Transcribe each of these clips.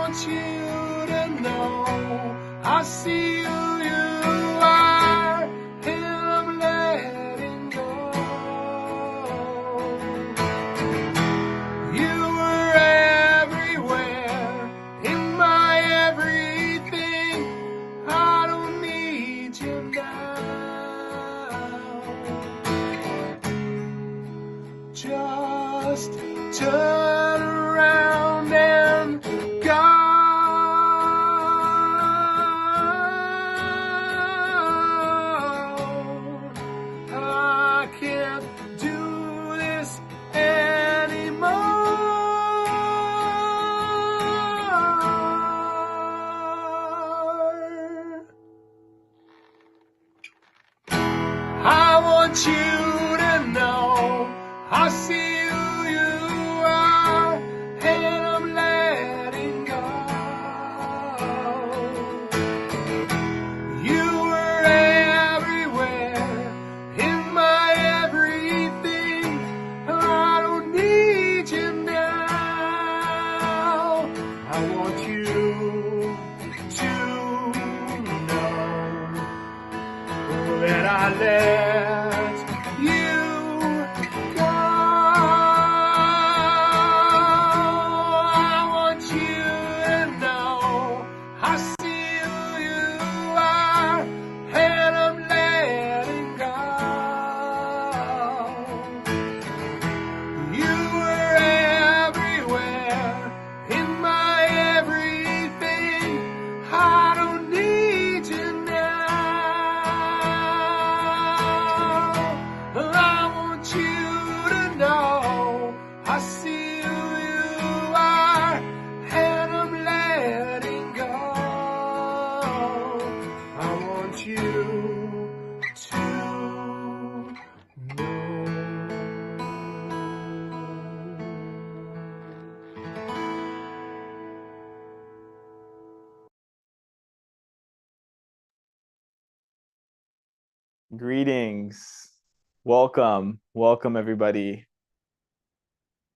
want you to know I see who you are, and I'm letting go. You were everywhere, in my everything. I don't need you now. Just turn around and go. I can't do this anymore. I want you to know I see who you are, and I'm letting go. You were everywhere, in my everything. I don't need you now. I want you to know that I let you go. I want you to know I see who you are, and I'm letting go. You were everywhere, in my everything. I don't need you now. I want you to know I see who you are, and I'm letting go. I want you to know. Greetings. Welcome everybody.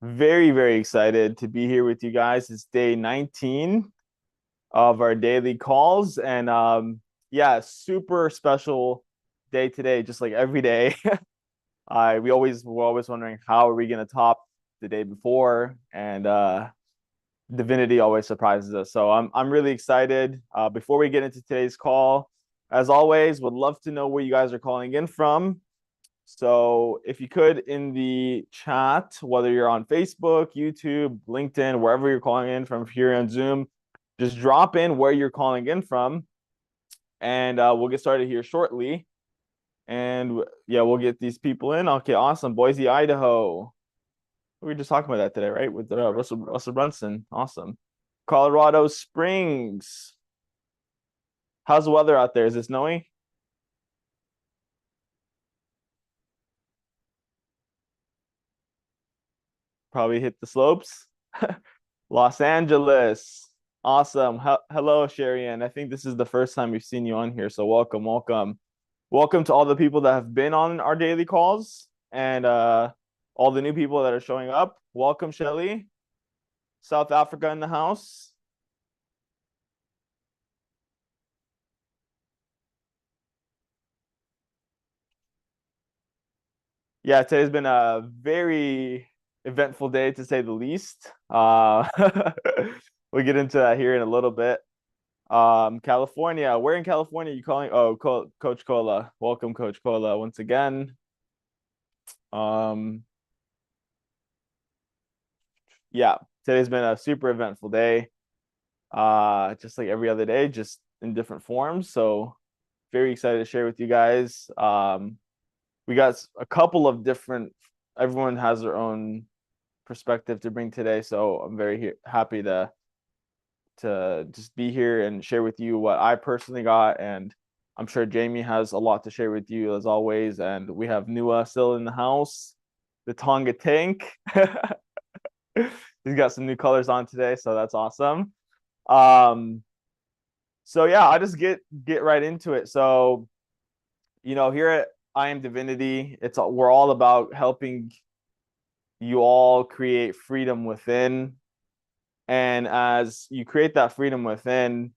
Very, very excited to be here with you guys. It's day 19 of our daily calls, and yeah, super special day today, just like every day. We're always wondering how are we gonna top the day before, and Divinity always surprises us. So I'm really excited. Before we get into today's call, as always, would love to know where you guys are calling in from. So if you could, in the chat, whether you're on Facebook, YouTube, LinkedIn, wherever you're calling in from here on Zoom, just drop in where you're calling in from, and we'll get started here shortly. And yeah, we'll get these people in. Okay, awesome. Boise, Idaho. We were just talking about that today, right? With Russell Brunson. Awesome. Colorado Springs. How's the weather out there? Is it snowy? Probably hit the slopes. Los Angeles. Awesome. Hello, Sherry-Ann. I think this is the first time we've seen you on here, so welcome, welcome. Welcome to all the people that have been on our daily calls, and all the new people that are showing up. Welcome, Shelly. South Africa in the house. Yeah, today's been a very eventful day, to say the least. We'll get into that here in a little bit. California. Where in California are you calling? Oh, Coach Cola. Welcome, Coach Cola, once again. Yeah, today's been a super eventful day. Just like every other day, just in different forms. So very excited to share with you guys. We got a couple of different, everyone has their own perspective to bring today. So I'm very happy to just be here and share with you what I personally got. And I'm sure Jamie has a lot to share with you as always. And we have Nua still in the house, the Tonga tank. He's got some new colors on today, so that's awesome. So yeah, I'll just get right into it. So, here at I Am Divinity, we're all about helping you all create freedom within. And as you create that freedom within,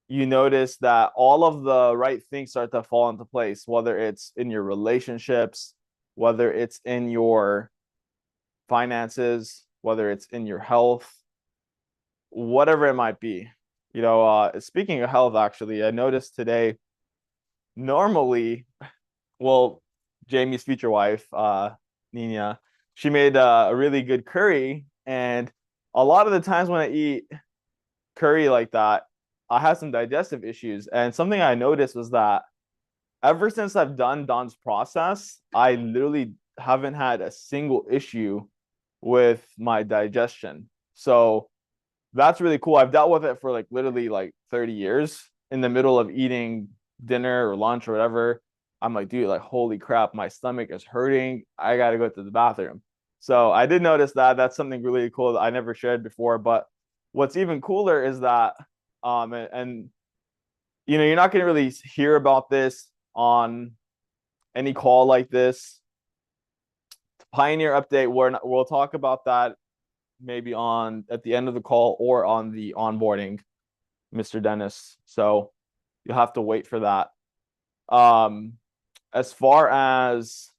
you notice that all of the right things start to fall into place, whether it's in your relationships, whether it's in your finances, whether it's in your health, whatever it might be. Speaking of health, actually, I noticed today, normally, well, Jamie's future wife, Nina, she made a really good curry. And a lot of the times when I eat curry like that, I have some digestive issues. And something I noticed was that ever since I've done Don's process, I literally haven't had a single issue with my digestion. So that's really cool. I've dealt with it for like literally like 30 years. In the middle of eating dinner or lunch or whatever, I'm like, dude, like, holy crap, my stomach is hurting. I got to go to the bathroom. So I did notice that. That's something really cool that I never shared before. But what's even cooler is that, and you're not going to really hear about this on any call like this. Pioneer update, we'll talk about that maybe on at the end of the call or on the onboarding, Mr. Dennis. So you'll have to wait for that. As far as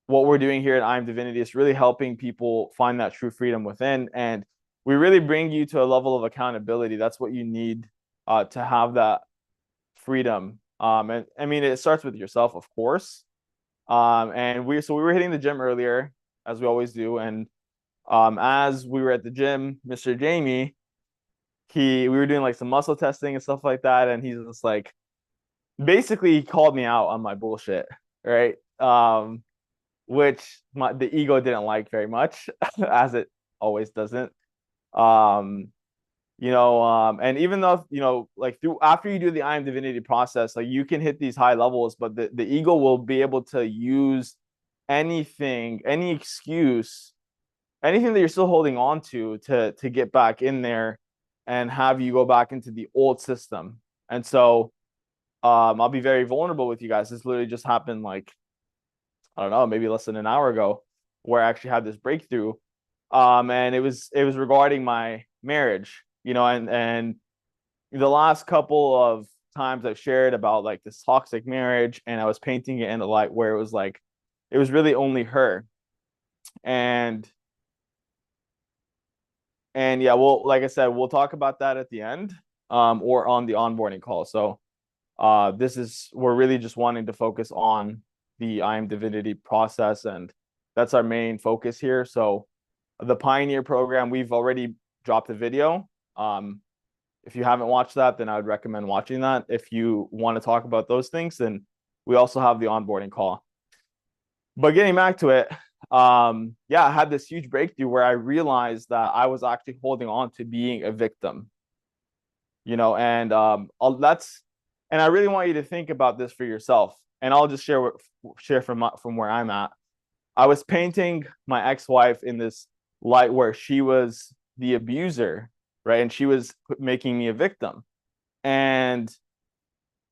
what we're doing here at I Am Divinity is really helping people find that true freedom within, and we really bring you to a level of accountability. That's what you need to have that freedom. And I mean, it starts with yourself, of course. And we were hitting the gym earlier, as we always do, and as we were at the gym, Mr. Jamie, we were doing like some muscle testing and stuff like that, and he's just like, basically, he called me out on my bullshit, right? Which the ego didn't like very much, as it always doesn't. And even though, like after you do the I Am Divinity process, like you can hit these high levels, but the ego will be able to use anything, any excuse, anything that you're still holding on to get back in there and have you go back into the old system. And so I'll be very vulnerable with you guys. This literally just happened like, I don't know, maybe less than an hour ago, where I actually had this breakthrough. And it was regarding my marriage, and the last couple of times I've shared about like this toxic marriage, and I was painting it in a light where it was like, it was really only her. And yeah, well, like I said, we'll talk about that at the end, or on the onboarding call. So we're really just wanting to focus on the I Am Divinity process, and that's our main focus here. So the Pioneer program, we've already dropped a video. If you haven't watched that, then I would recommend watching that. If you want to talk about those things, then we also have the onboarding call. But getting back to it, I had this huge breakthrough where I realized that I was actually holding on to being a victim, and and I really want you to think about this for yourself. And I'll just share from where I'm at. I was painting my ex-wife in this light where she was the abuser, right? And she was making me a victim. And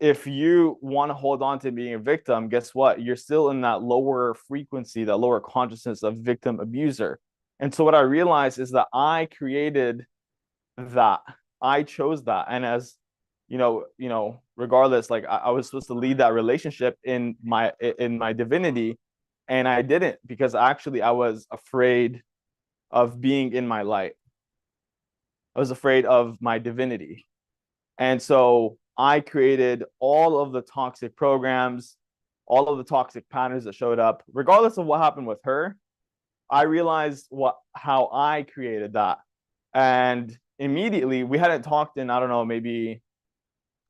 if you want to hold on to being a victim, guess what? You're still in that lower frequency, that lower consciousness of victim abuser. And so what I realized is that I created that. I chose that. And as regardless, like I was supposed to lead that relationship in my divinity, and I didn't, because actually I was afraid of being in my light. I was afraid of my divinity. And so I created all of the toxic programs, all of the toxic patterns that showed up. Regardless of what happened with her, I realized how I created that. And immediately, we hadn't talked in, I don't know, maybe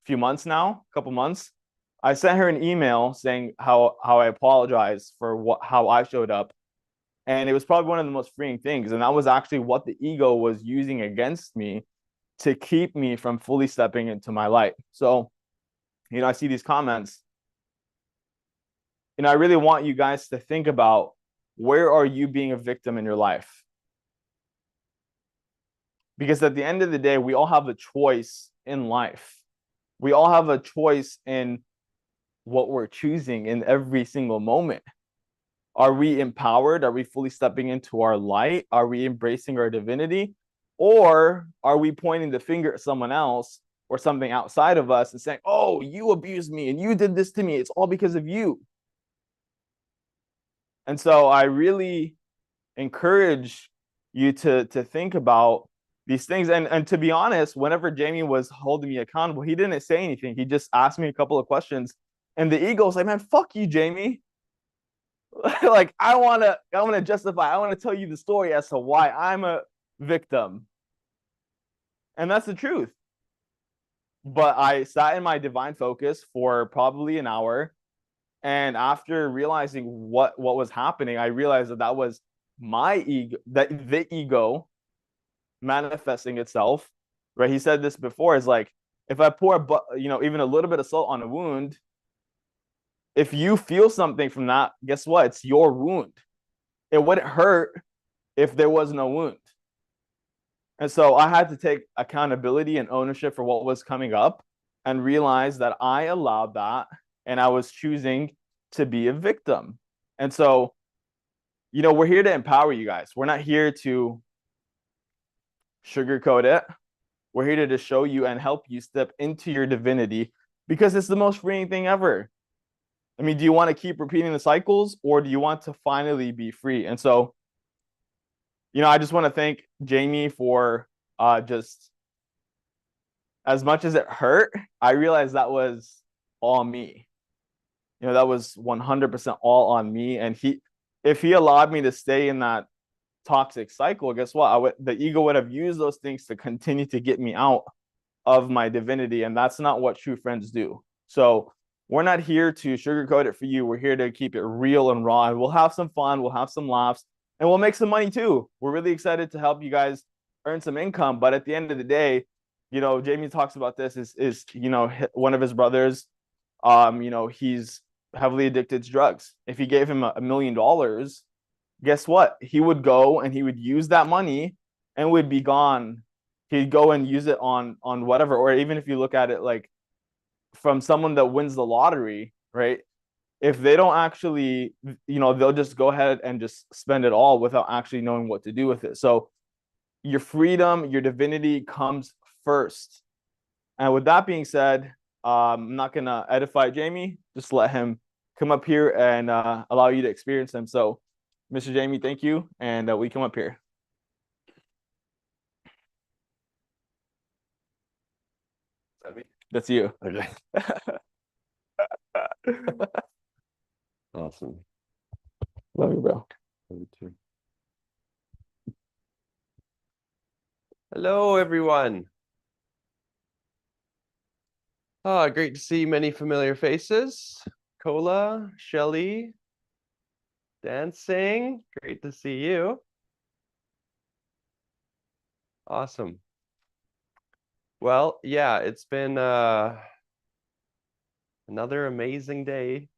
a few months now, a couple months. I sent her an email saying how I apologize for how I showed up. And it was probably one of the most freeing things. And that was actually what the ego was using against me to keep me from fully stepping into my light. So, I see these comments. I really want you guys to think about, where are you being a victim in your life? Because at the end of the day, we all have a choice in life. We all have a choice in what we're choosing in every single moment. Are we empowered? Are we fully stepping into our light? Are we embracing our divinity? Or are we pointing the finger at someone else or something outside of us and saying, oh, you abused me and you did this to me. It's all because of you. And so I really encourage you to think about these things. And to be honest, whenever Jamie was holding me accountable, he didn't say anything. He just asked me a couple of questions. And the ego was like, man, fuck you, Jamie. Like I wanna justify, I want to tell you the story as to why I'm a victim. And that's the truth. But I sat in my divine focus for probably an hour. And after realizing what was happening, I realized that was my ego, that the ego manifesting itself. Right? He said this before, is like, if I pour even a little bit of salt on a wound, if you feel something from that, guess what? It's your wound. It wouldn't hurt if there was no wound. And so I had to take accountability and ownership for what was coming up and realize that I allowed that and I was choosing to be a victim. And so, we're here to empower you guys. We're not here to sugarcoat it. We're here to just show you and help you step into your divinity because it's the most freeing thing ever. I mean, do you want to keep repeating the cycles or do you want to finally be free? And so, I just want to thank Jamie for just, as much as it hurt, I realized that was all me. That was 100% all on me. And if he allowed me to stay in that toxic cycle, guess what? The ego would have used those things to continue to get me out of my divinity. And that's not what true friends do. So we're not here to sugarcoat it for you. We're here to keep it real and raw. And we'll have some fun. We'll have some laughs. And we'll make some money too. We're really excited to help you guys earn some income. But at the end of the day, Jamie talks about this is one of his brothers, he's heavily addicted to drugs. If he gave him $1 million, guess what? He would go and he would use that money and would be gone. He'd go and use it on whatever. Or even if you look at it like from someone that wins the lottery, right? If they don't actually, they'll just go ahead and just spend it all without actually knowing what to do with it. So your freedom, your divinity comes first. And with that being said, I'm not going to edify Jamie. Just let him come up here and allow you to experience him. So, Mr. Jamie, thank you. And we come up here. That's you. Okay. Awesome. Love you, bro. Love you too. Hello, everyone. Oh, great to see many familiar faces. Cola, Shelly, dancing. Great to see you. Awesome. Well, yeah, it's been another amazing day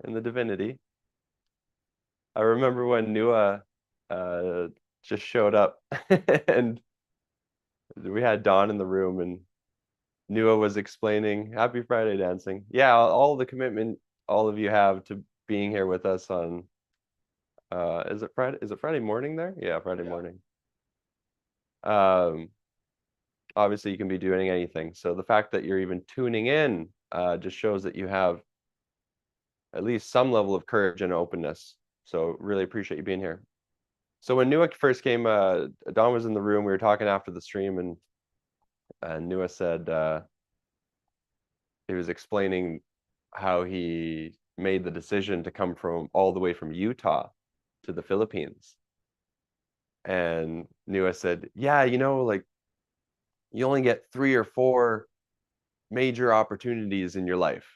in the divinity. I remember when Nua just showed up and we had Dawn in the room and Nua was explaining Happy Friday dancing. Yeah, all the commitment all of you have to being here with us on is it Friday morning there? Yeah, Friday morning. Obviously you can be doing anything. So the fact that you're even tuning in just shows that you have at least some level of courage and openness. So really appreciate you being here. So when Nua first came, Don was in the room. We were talking after the stream, and Nua said he was explaining how he made the decision to come from all the way from Utah to the Philippines. And Nua said, yeah, like you only get 3 or 4 major opportunities in your life.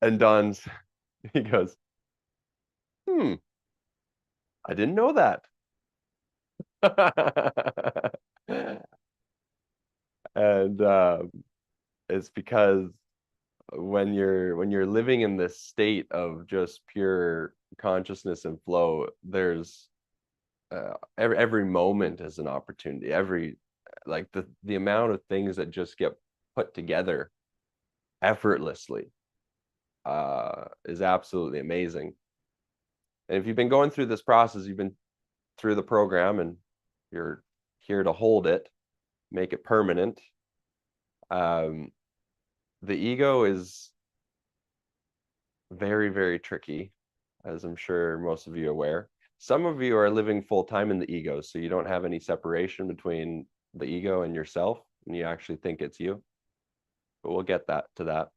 And he goes, I didn't know that. And it's because when you're living in this state of just pure consciousness and flow, there's every moment is an opportunity. Like the amount of things that just get put together effortlessly is absolutely amazing. And if you've been going through this process, you've been through the program and you're here to hold it, make it permanent. The ego is very, very tricky, as I'm sure most of you are aware. Some of you are living full time in the ego, so you don't have any separation between the ego and yourself, and you actually think it's you. But we'll get to that.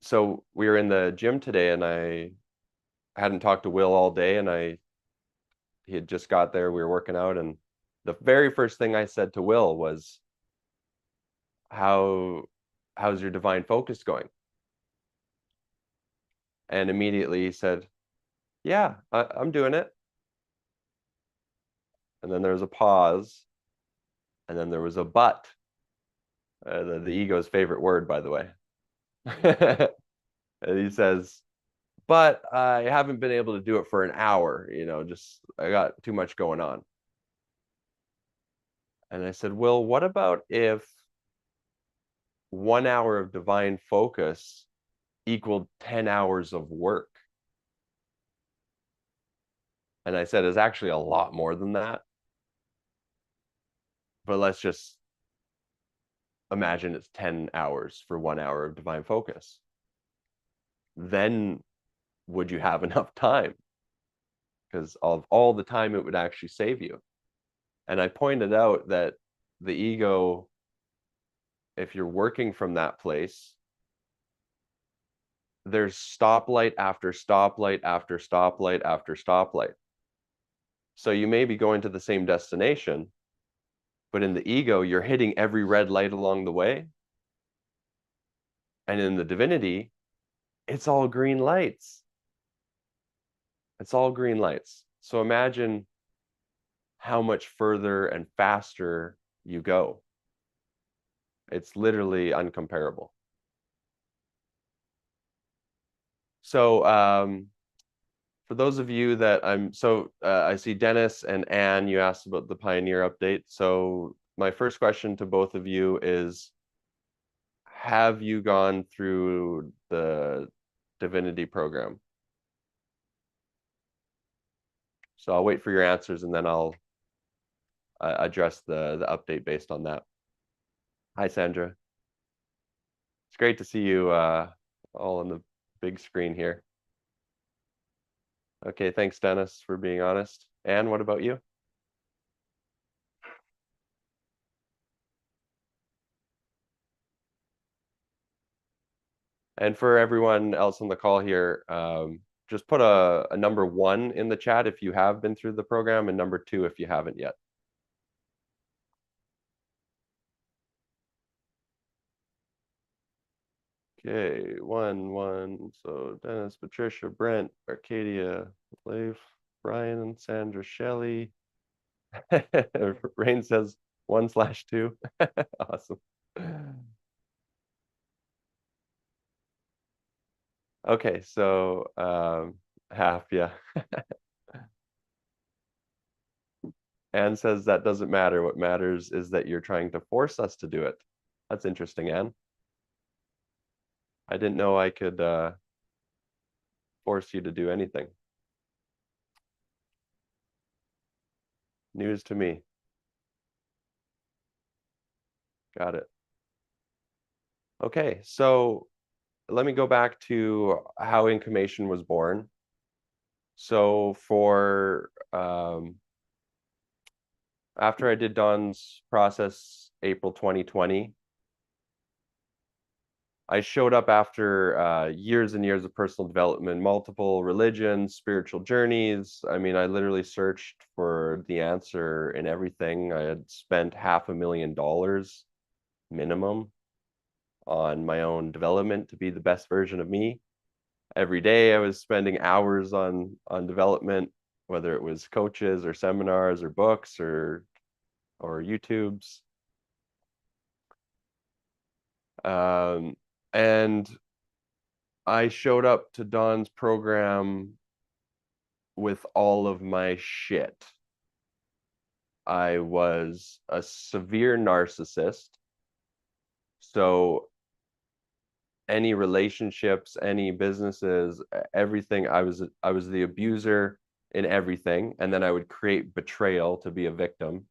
So we were in the gym today, and I hadn't talked to Will all day, and he had just got there. We were working out, and the very first thing I said to Will was, how's your divine focus going? And immediately he said, yeah, I'm doing it. And then there was a pause, and then there was a but. The ego's favorite word, by the way. And he says, but I haven't been able to do it for an hour, just I got too much going on. And I said, well, what about if 1 hour of divine focus equaled 10 hours of work? And I said, it's actually a lot more than that. But let's just imagine it's 10 hours for 1 hour of divine focus. Then would you have enough time? Because of all the time it would actually save you. And I pointed out that the ego, if you're working from that place, there's stoplight after stoplight after stoplight after stoplight. So you may be going to the same destination, but in the ego, you're hitting every red light along the way. And in the divinity, it's all green lights. It's all green lights. So imagine how much further and faster you go. It's literally uncomparable. So for those of you that I see Dennis and Anne, you asked about the Pioneer update. So my first question to both of you is, have you gone through the Divinity program? So I'll wait for your answers, and then I'll address the update based on that. Hi, Sandra. It's great to see you all on the big screen here. Okay, thanks, Dennis, for being honest. Anne, what about you? And for everyone else on the call here, just put a number 1 in the chat if you have been through the program, and number 2 if you haven't yet. Okay, 1. So Dennis, Patricia, Brent, Arcadia, Leif, Brian, Sandra, Shelley. Rain says 1/2. Awesome. Okay, so half, yeah. Anne says that doesn't matter. What matters is that you're trying to force us to do it. That's interesting, Anne. I didn't know I could force you to do anything. News to me. Got it. Okay, so let me go back to how Incomation was born. So after I did Don's process, April 2020, I showed up after years and years of personal development, multiple religions, spiritual journeys. I mean, I literally searched for the answer in everything. I had spent $500,000 minimum on my own development to be the best version of me. Every day I was spending hours on development, whether it was coaches or seminars or books or YouTubes. And I showed up to Don's program with all of my shit. I was a severe narcissist. So any relationships, any businesses, everything. I was the abuser in everything, and then I would create betrayal to be a victim,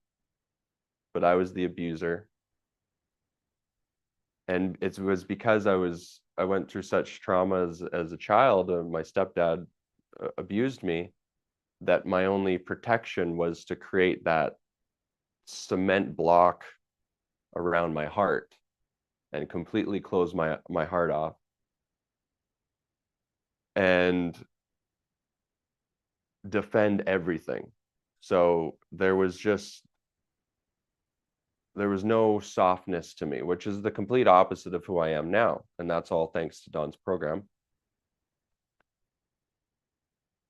but I was the abuser. And it was because I went through such trauma as a child. My stepdad abused me, that my only protection was to create that cement block around my heart and completely close my heart off. And defend everything. So there was no softness to me, which is the complete opposite of who I am now. And that's all thanks to Don's program.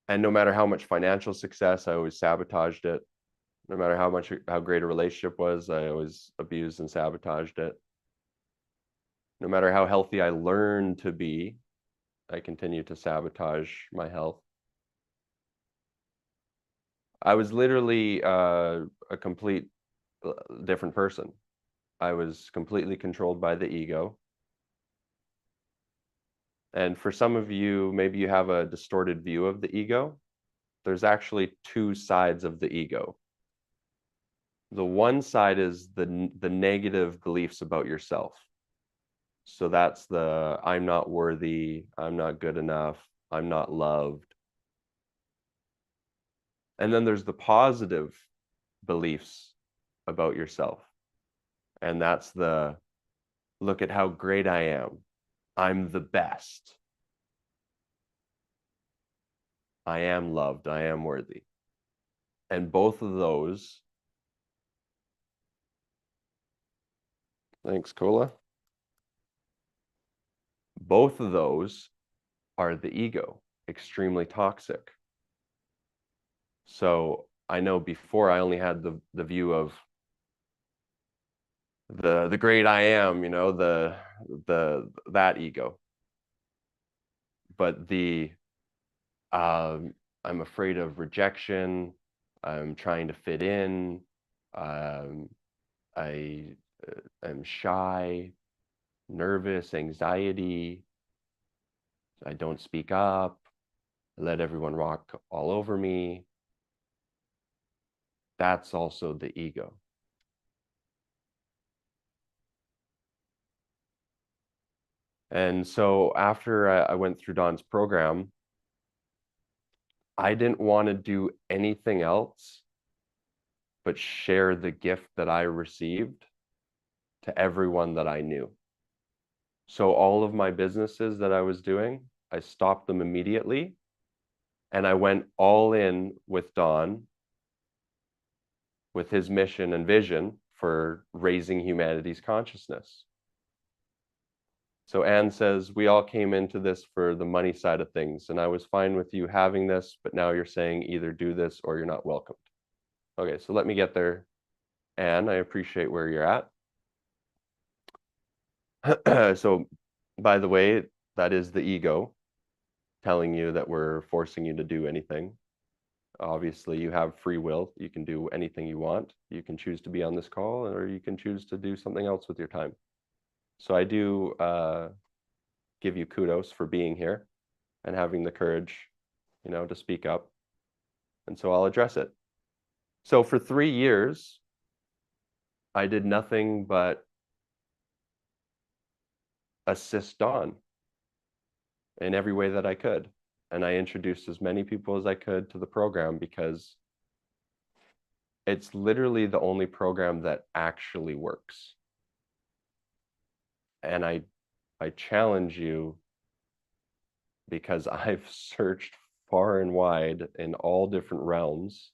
And no matter how much financial success, I always sabotaged it. No matter how great a relationship was, I always abused and sabotaged it. No matter how healthy I learned to be, I continued to sabotage my health. I was literally a complete different person. I was completely controlled by the ego. And for some of you, maybe you have a distorted view of the ego. There's actually two sides of the ego. The one side is the negative beliefs about yourself. So that's the I'm not worthy, I'm not good enough, I'm not loved. And then there's the positive beliefs about yourself. And that's the look at how great I am. I'm the best. I am loved. I am worthy. And both of those, thanks, Cola. Both of those are the ego, extremely toxic. So I know before I only had the view of the great I am, that ego. But I'm afraid of rejection. I'm trying to fit in. I am shy, nervous, anxiety. I don't speak up. I let everyone walk all over me. That's also the ego. And so after I went through Don's program, I didn't want to do anything else but share the gift that I received to everyone that I knew. So all of my businesses that I was doing, I stopped them immediately, and I went all in with Don, with his mission and vision for raising humanity's consciousness. So Anne says, we all came into this for the money side of things, and I was fine with you having this, but now you're saying either do this or you're not welcomed. Okay, so let me get there. Anne, I appreciate where you're at. So, by the way, that is the ego telling you that we're forcing you to do anything. Obviously, you have free will. You can do anything you want. You can choose to be on this call, or you can choose to do something else with your time. So I do give you kudos for being here and having the courage, to speak up. And so I'll address it. So for 3 years, I did nothing but assist Don in every way that I could. And I introduced as many people as I could to the program because it's literally the only program that actually works. And I challenge you, because I've searched far and wide in all different realms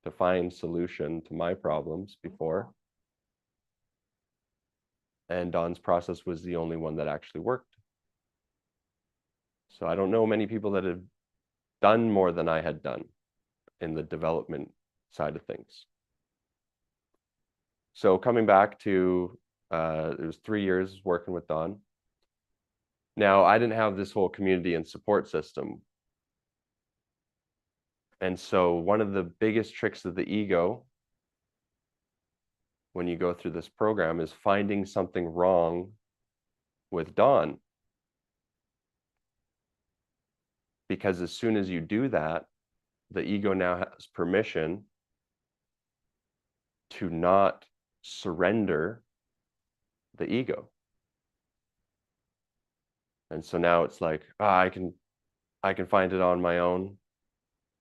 to find solution to my problems before. And Don's process was the only one that actually worked. So I don't know many people that have done more than I had done in the development side of things. So coming back to, it was 3 years working with Don. Now, I didn't have this whole community and support system. And so one of the biggest tricks of the ego when you go through this program is finding something wrong with Don. Because as soon as you do that, the ego now has permission to not surrender the ego. And so now it's like, I can find it on my own.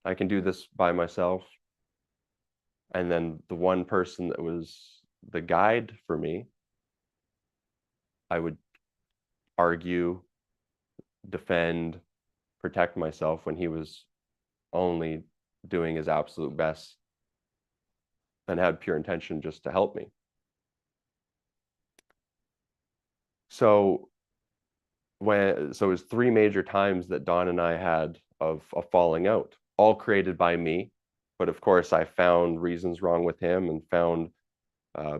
I can do this by myself. And then the one person that was the guide for me, I would argue, defend, protect myself when he was only doing his absolute best and had pure intention just to help me. So it was 3 major times that Don and I had of a falling out, all created by me. But of course, I found reasons wrong with him and found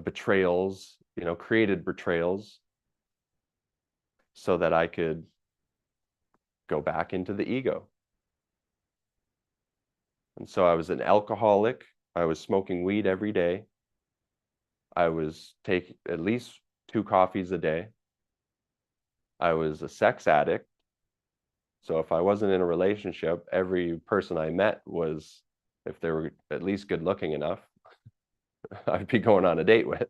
betrayals, created betrayals so that I could go back into the ego. And so I was an alcoholic. I was smoking weed every day. I was taking at least 2 coffees a day. I was a sex addict. So if I wasn't in a relationship, every person I met was, if they were at least good looking enough, I'd be going on a date with.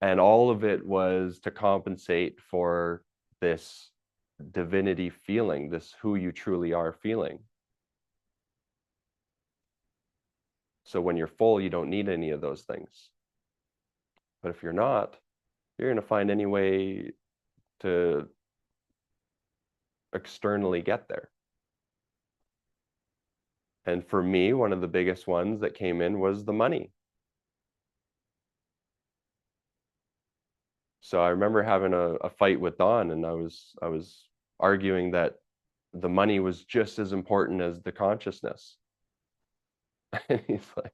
And all of it was to compensate for this divinity feeling, this who you truly are feeling. So when you're full, you don't need any of those things. But if you're not, you're going to find any way to externally get there. And for me, one of the biggest ones that came in was the money. So I remember having a fight with Don, and I was arguing that the money was just as important as the consciousness. And he's like,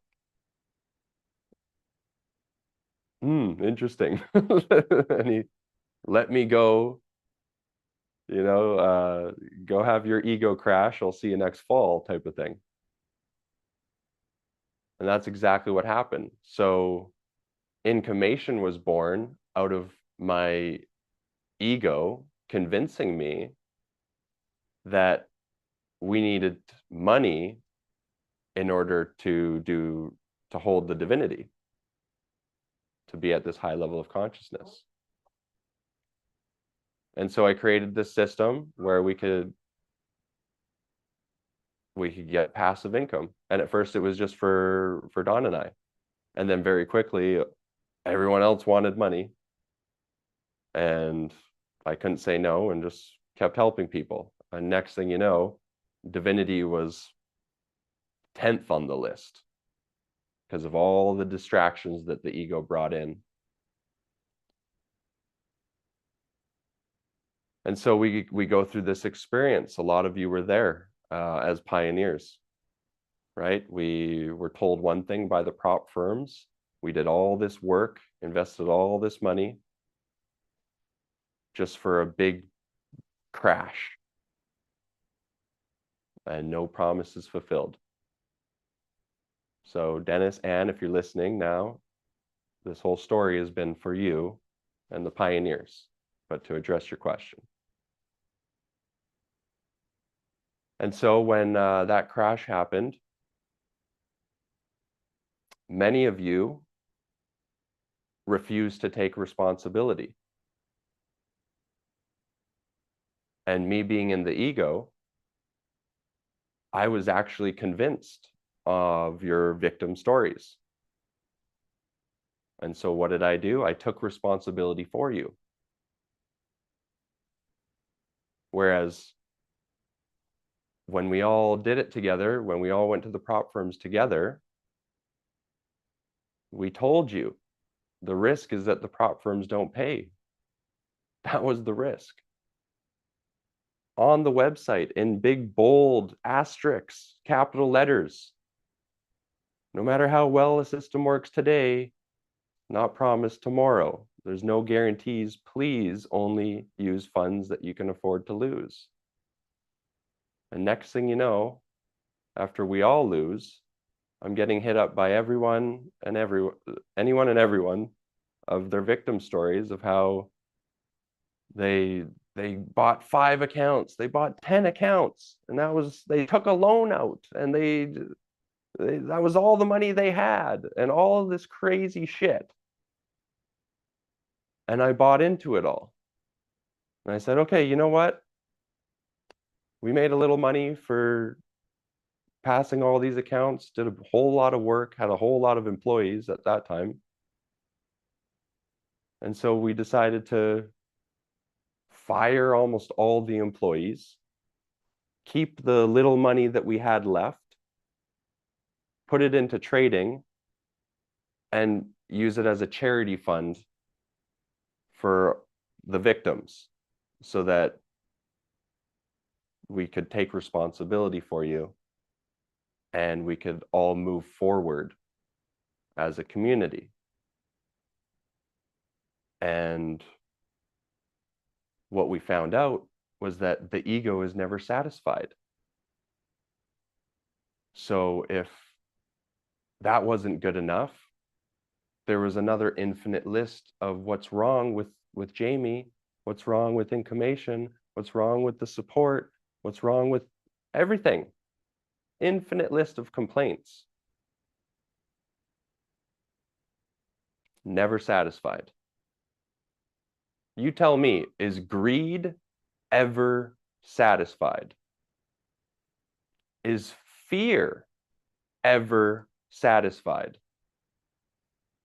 interesting. And he let me go, go have your ego crash. I'll see you next fall type of thing. And that's exactly what happened. So Incomation was born out of my ego convincing me that we needed money in order to hold the divinity, to be at this high level of consciousness. And so I created this system where we could get passive income. And at first it was just for Don and I. And then very quickly, everyone else wanted money. And I couldn't say no and just kept helping people. And next thing you know, divinity was 10th on the list because of all the distractions that the ego brought in. And so we go through this experience. A lot of you were there as pioneers, right? We were told one thing by the prop firms. We did all this work, invested all this money just for a big crash. And no promises fulfilled. So Dennis, Anne, if you're listening now, this whole story has been for you and the pioneers, but to address your question. And so when that crash happened, many of you refused to take responsibility. And me being in the ego, I was actually convinced of your victim stories. And so what did I do? I took responsibility for you. Whereas when we all did it together, when we all went to the prop firms together, we told you the risk is that the prop firms don't pay. That was the risk. On the website, in big, bold asterisks, capital letters, no matter how well a system works today, not promised tomorrow. There's no guarantees. Please only use funds that you can afford to lose. And next thing you know, after we all lose, I'm getting hit up by anyone and everyone of their victim stories of how they they bought 5 accounts, they bought 10 accounts, and they took a loan out, and that was all the money they had, and all of this crazy shit. And I bought into it all. And I said, okay, you know what? We made a little money for passing all these accounts, did a whole lot of work, had a whole lot of employees at that time. And so we decided to fire almost all the employees, keep the little money that we had left, put it into trading, and use it as a charity fund for the victims so that we could take responsibility for you and we could all move forward as a community. And what we found out was that the ego is never satisfied. So if that wasn't good enough, there was another infinite list of what's wrong with Jamie, what's wrong with information, what's wrong with the support, what's wrong with everything. Infinite list of complaints. Never satisfied. You tell me, is greed ever satisfied? Is fear ever satisfied?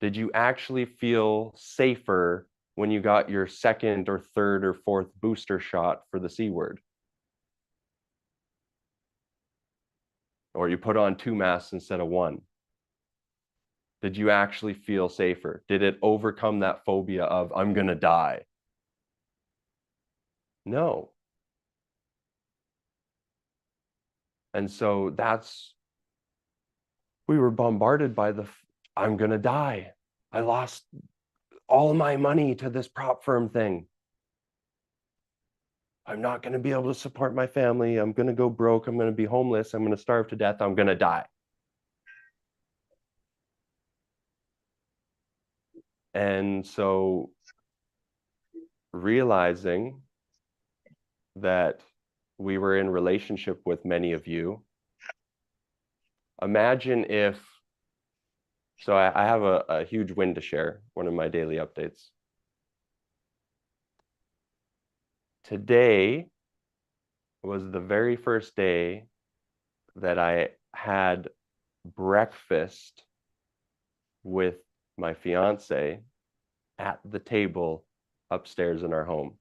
Did you actually feel safer when you got your second or third or fourth booster shot for the C word? Or you put on 2 masks instead of 1? Did you actually feel safer? Did it overcome that phobia of, I'm gonna die? No. And so we were bombarded by I'm gonna die. I lost all my money to this prop firm thing. I'm not gonna be able to support my family. I'm gonna go broke. I'm gonna be homeless. I'm gonna starve to death. I'm gonna die. And so realizing that we were in relationship with many of you, imagine if, so I have a huge win to share, one of my daily updates. Today was the very first day that I had breakfast with my fiance at the table upstairs in our home.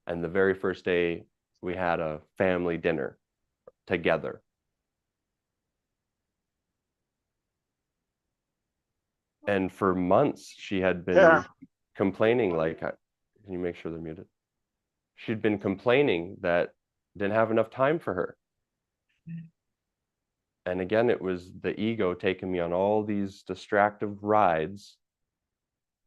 And the very first day we had a family dinner together. And for months she had been complaining, like, can you make sure they're muted? She'd been complaining that didn't have enough time for her. And again, it was the ego taking me on all these distractive rides.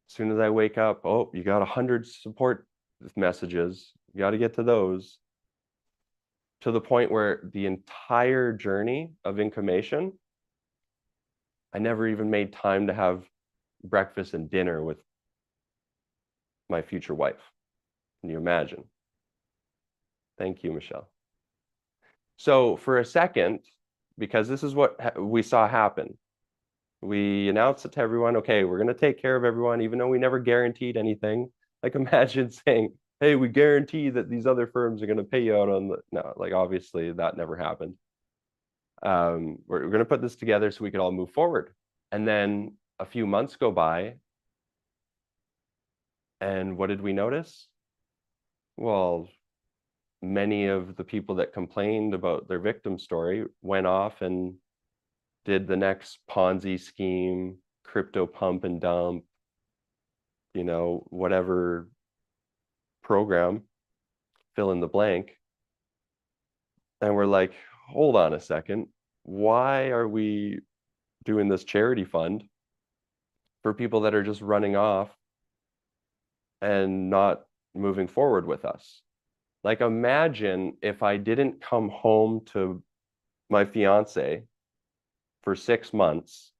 As soon as I wake up, oh, you got 100 support messages. You got to get to those. To the point where the entire journey of information, I never even made time to have breakfast and dinner with my future wife. Can you imagine? Thank you, Michelle. So for a second, because this is what we saw happen, we announced it to everyone, okay, we're going to take care of everyone, even though we never guaranteed anything. Like, imagine saying, hey, we guarantee that these other firms are going to pay you out on the, no, like, obviously that never happened. We're going to put this together so we could all move forward. And then a few months go by, and what did we notice? Well, many of the people that complained about their victim story went off and did the next Ponzi scheme, crypto pump and dump, you know, whatever program, fill in the blank. And we're like, hold on a second. Why are we doing this charity fund for people that are just running off and not moving forward with us? Like, imagine if I didn't come home to my fiance for 6 months,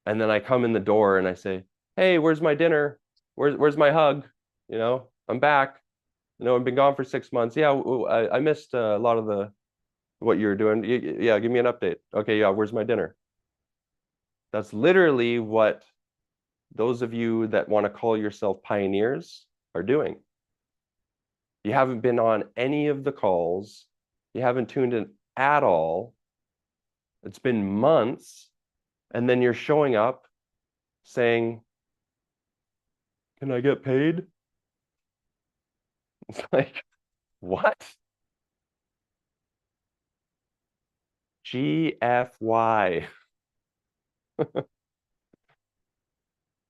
and then I come in the door and I say, hey, where's my dinner? Where's my hug? I'm back. I've been gone for 6 months. Yeah, I missed a lot of what you were doing. Yeah, give me an update. Okay, yeah, where's my dinner? That's literally what those of you that want to call yourself pioneers are doing. You haven't been on any of the calls. You haven't tuned in at all. It's been months, and then you're showing up saying, "Can I get paid?" It's like, what? GFY.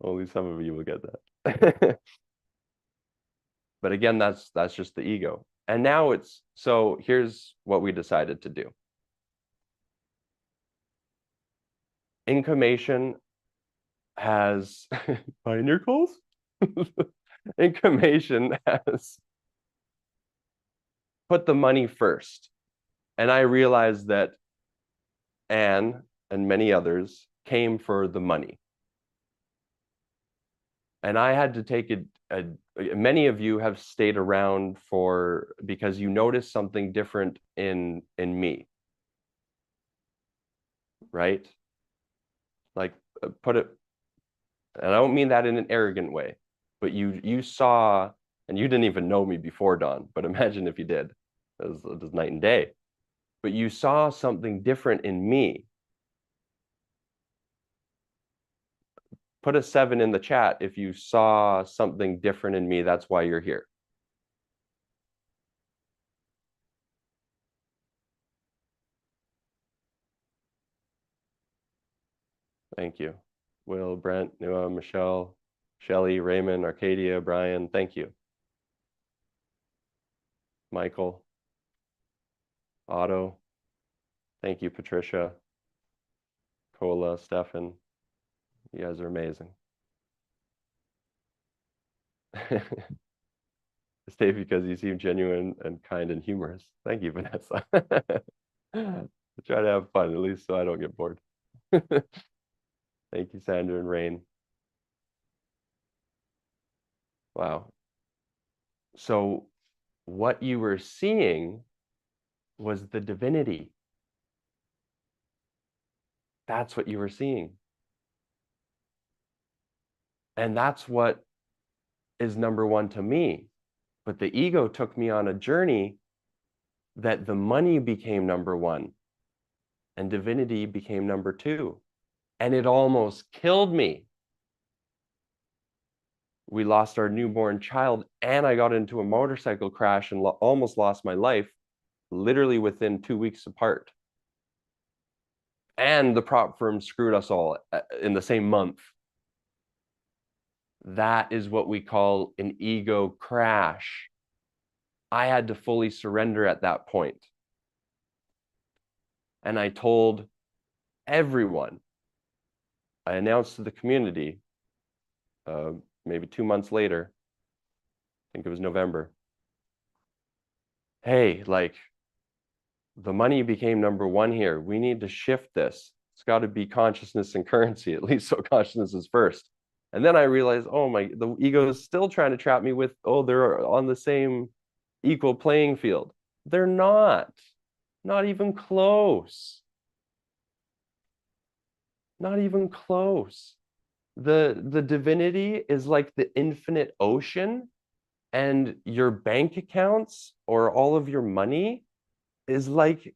Only some of you will get that. But again, that's just the ego. And now so here's what we decided to do. Incomation has pioneer calls. Incomation has put the money first. And I realized that Anne and many others came for the money. And I had to take many of you have stayed around because you noticed something different in me, right? Like put it, and I don't mean that in an arrogant way, but you saw, and you didn't even know me before Dawn, but imagine if you did. It was night and day. But you saw something different in me. Put a 7 in the chat if you saw something different in me. That's why you're here. Thank you. Will, Brent, Noah, Michelle, Shelly, Raymond, Arcadia, Brian, thank you. Michael, Otto, thank you, Patricia, Cola, Stefan. You guys are amazing. Stay because you seem genuine and kind and humorous. Thank you, Vanessa. I try to have fun, at least so I don't get bored. Thank you, Sandra and Rain. Wow. So what you were seeing was the divinity. That's what you were seeing. And that's what is number one to me. But the ego took me on a journey that the money became number one and divinity became number two. And it almost killed me. We lost our newborn child, and I got into a motorcycle crash and almost lost my life, literally within 2 weeks apart. And the prop firm screwed us all in the same month. That is what we call an ego crash. I had to fully surrender at that point. And I told everyone, I announced to the community, maybe 2 months later, I think it was November, hey, like, the money became number one here. We need to shift this. It's got to be consciousness and currency, at least so consciousness is first. And then I realized, the ego is still trying to trap me with, they're on the same equal playing field. They're not even close. Not even close. The divinity is like the infinite ocean, and your bank accounts or all of your money is like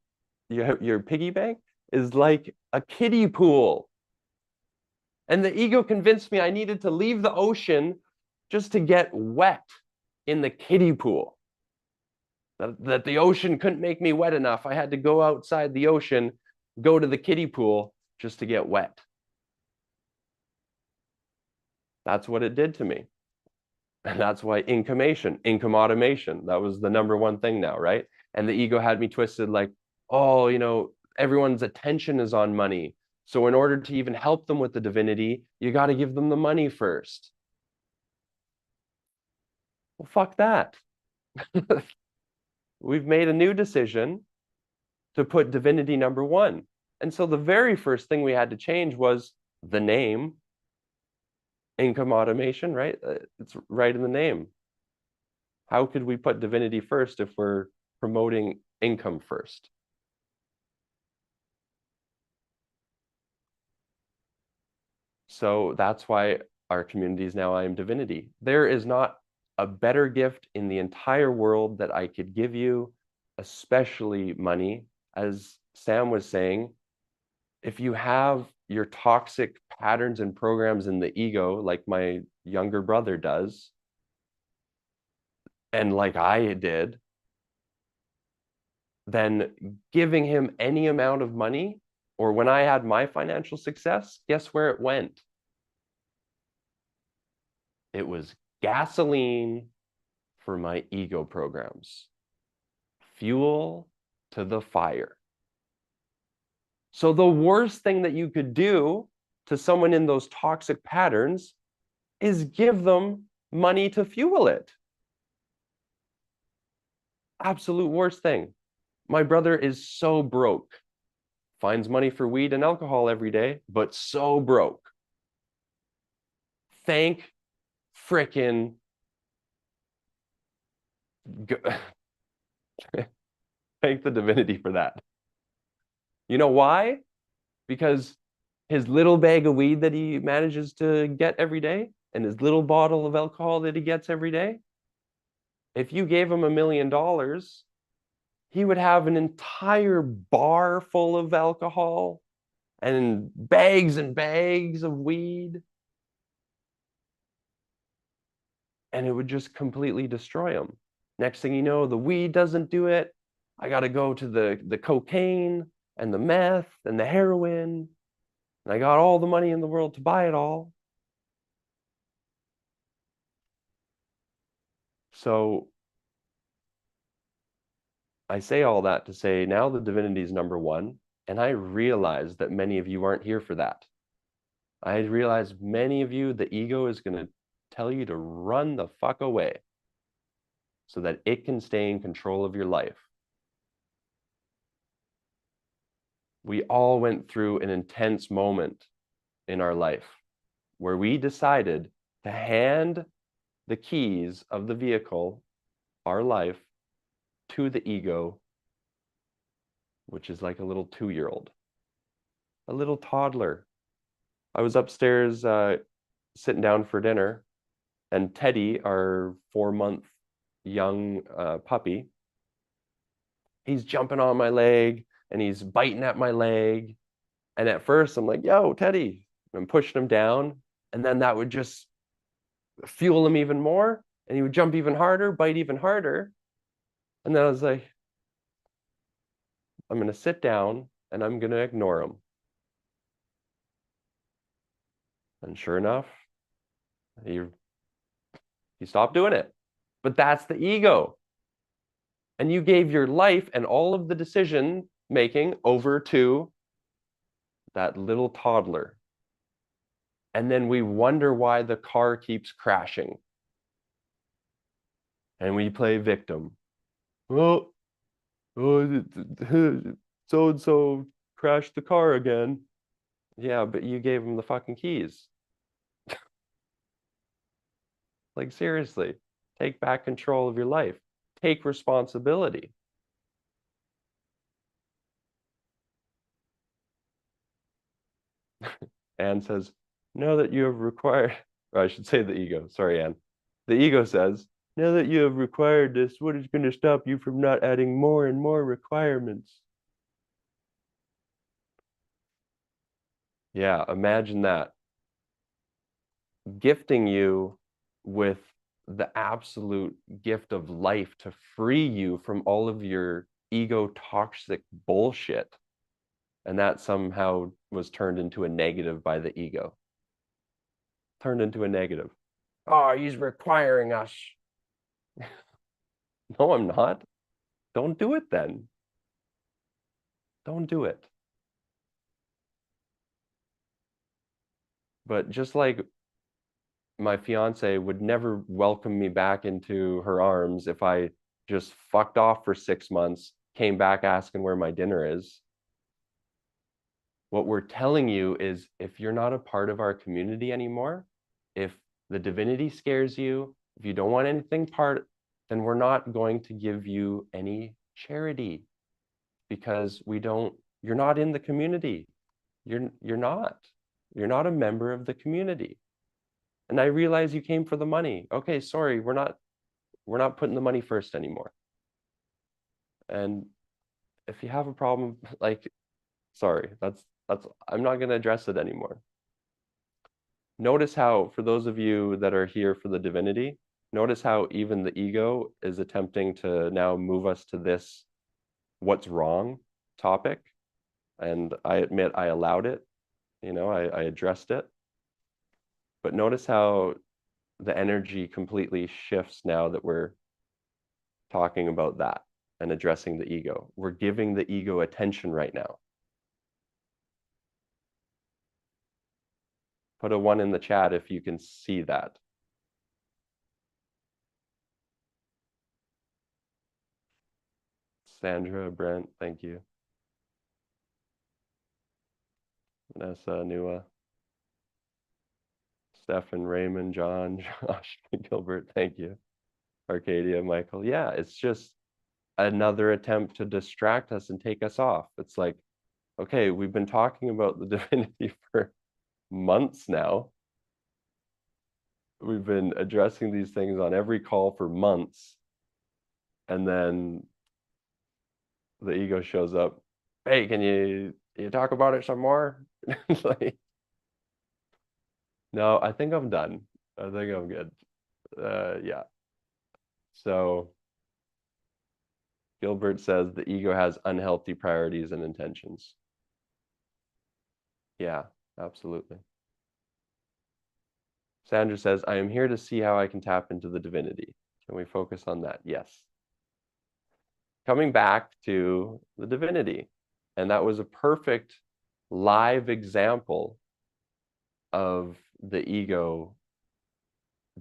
your piggy bank is like a kiddie pool. And the ego convinced me I needed to leave the ocean just to get wet in the kiddie pool. That the ocean couldn't make me wet enough. I had to go outside the ocean, go to the kiddie pool just to get wet. That's what it did to me. And that's why income automation, that was the number one thing now, right? And the ego had me twisted like, everyone's attention is on money. So in order to even help them with the divinity, you got to give them the money first. Well, fuck that. We've made a new decision to put divinity number one. And so the very first thing we had to change was the name. Income automation, right? It's right in the name. How could we put divinity first if we're promoting income first? So that's why our community is now I Am Divinity. There is not a better gift in the entire world that I could give you, especially money. As Sam was saying, if you have your toxic patterns and programs in the ego, like my younger brother does, and like I did, then giving him any amount of money, or when I had my financial success, guess where it went? It was gasoline for my ego programs, fuel to the fire. So the worst thing that you could do to someone in those toxic patterns is give them money to fuel it. Absolute worst thing. My brother is so broke, finds money for weed and alcohol every day, but so broke. Thank frickin' thank the divinity for that. You know why? Because his little bag of weed that he manages to get every day and his little bottle of alcohol that he gets every day, if you gave him $1 million, he would have an entire bar full of alcohol and bags of weed, and it would just completely destroy him. Next thing you know, the weed doesn't do it. I got to go to the cocaine and the meth and the heroin, and I got all the money in the world to buy it all. So I say all that to say now the divinity is number one, and I realize that many of you aren't here for that. I realize many of you, the ego is going to tell you to run the fuck away so that it can stay in control of your life. We all went through an intense moment in our life where we decided to hand the keys of the vehicle, our life, to the ego, which is like a little 2-year-old, a little toddler. I was upstairs sitting down for dinner, and Teddy, our 4-month young puppy, he's jumping on my leg and he's biting at my leg. And at first I'm like, yo, Teddy, and I'm pushing him down. And then that would just fuel him even more. And he would jump even harder, bite even harder. And then I was like, I'm going to sit down and I'm going to ignore him. And sure enough, he stopped doing it. But that's the ego. And you gave your life and all of the decision making over to that little toddler. And then we wonder why the car keeps crashing. And we play victim. Oh, so-and-so crashed the car again. Yeah, but you gave him the fucking keys. Like, seriously, take back control of your life. Take responsibility. Anne says, now that you have required, or I should say the ego, sorry, Anne. The ego says, now that you have required this, what is going to stop you from not adding more and more requirements? Yeah, imagine that. Gifting you with the absolute gift of life to free you from all of your ego toxic bullshit. And that somehow was turned into a negative by the ego. Turned into a negative. Oh, he's requiring us. No, I'm not. Don't do it then. Don't do it. But just like my fiance would never welcome me back into her arms if I just fucked off for 6 months, came back asking where my dinner is. What we're telling you is if you're not a part of our community anymore, if the divinity scares you, if you don't want anything part then we're not going to give you any charity, because you're not in the community. You're not a member of the community. And I realize you came for the money. Okay, sorry, we're not putting the money first anymore. And if you have a problem, like, sorry, that's I'm not going to address it anymore. Notice how, for those of you that are here for the divinity, notice how even the ego is attempting to now move us to this what's wrong topic. And I admit I allowed it, I addressed it. But notice how the energy completely shifts now that we're talking about that and addressing the ego. We're giving the ego attention right now. Put a 1 in the chat if you can see that. Sandra, Brent, thank you. Vanessa, Nua, Stefan, Raymond, John, Josh, Gilbert, thank you. Arcadia, Michael. Yeah, it's just another attempt to distract us and take us off. It's like, okay, we've been talking about the divinity for months now. We've been addressing these things on every call for months. And then the ego shows up. Hey, can you talk about it some more? Like, no, I think I'm done. I think I'm good. Yeah. So Gilbert says the ego has unhealthy priorities and intentions. Yeah, absolutely. Sandra says, I am here to see how I can tap into the divinity. Can we focus on that? Yes. Coming back to the divinity. And that was a perfect live example of the ego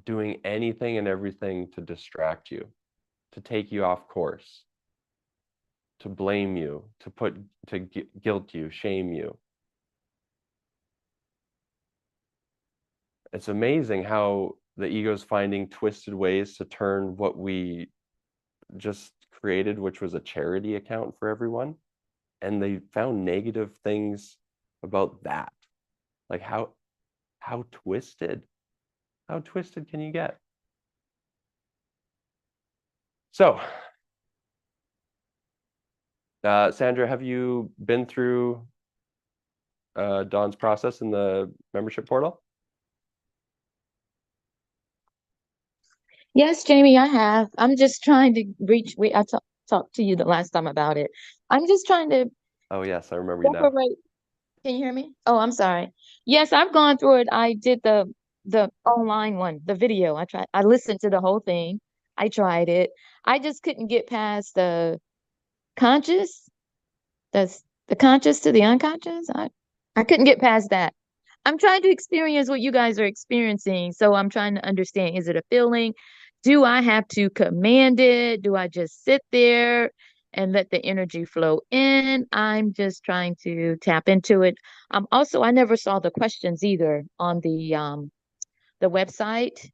doing anything and everything to distract you, to take you off course, to blame you, to guilt you, shame you. It's amazing how the ego's finding twisted ways to turn what we just created, which was a charity account for everyone, and they found negative things about that. Like how twisted can you get? So, Sandra, have you been through Dawn's process in the membership portal? Yes, Jamie, I have. I'm just trying to reach. I talked to you the last time about it. I'm just trying to Oh yes, I remember you now. separate. Can you hear me? Oh, I'm sorry. Yes, I've gone through it. I did the online one, the video. I listened to the whole thing. I tried it. I just couldn't get past the conscious, the conscious to the unconscious. I couldn't get past that. I'm trying to experience what you guys are experiencing. So I'm trying to understand, is it a feeling? Do I have to command it? Do I just sit there and let the energy flow in? I'm just trying to tap into it. Also, I never saw the questions either on the website.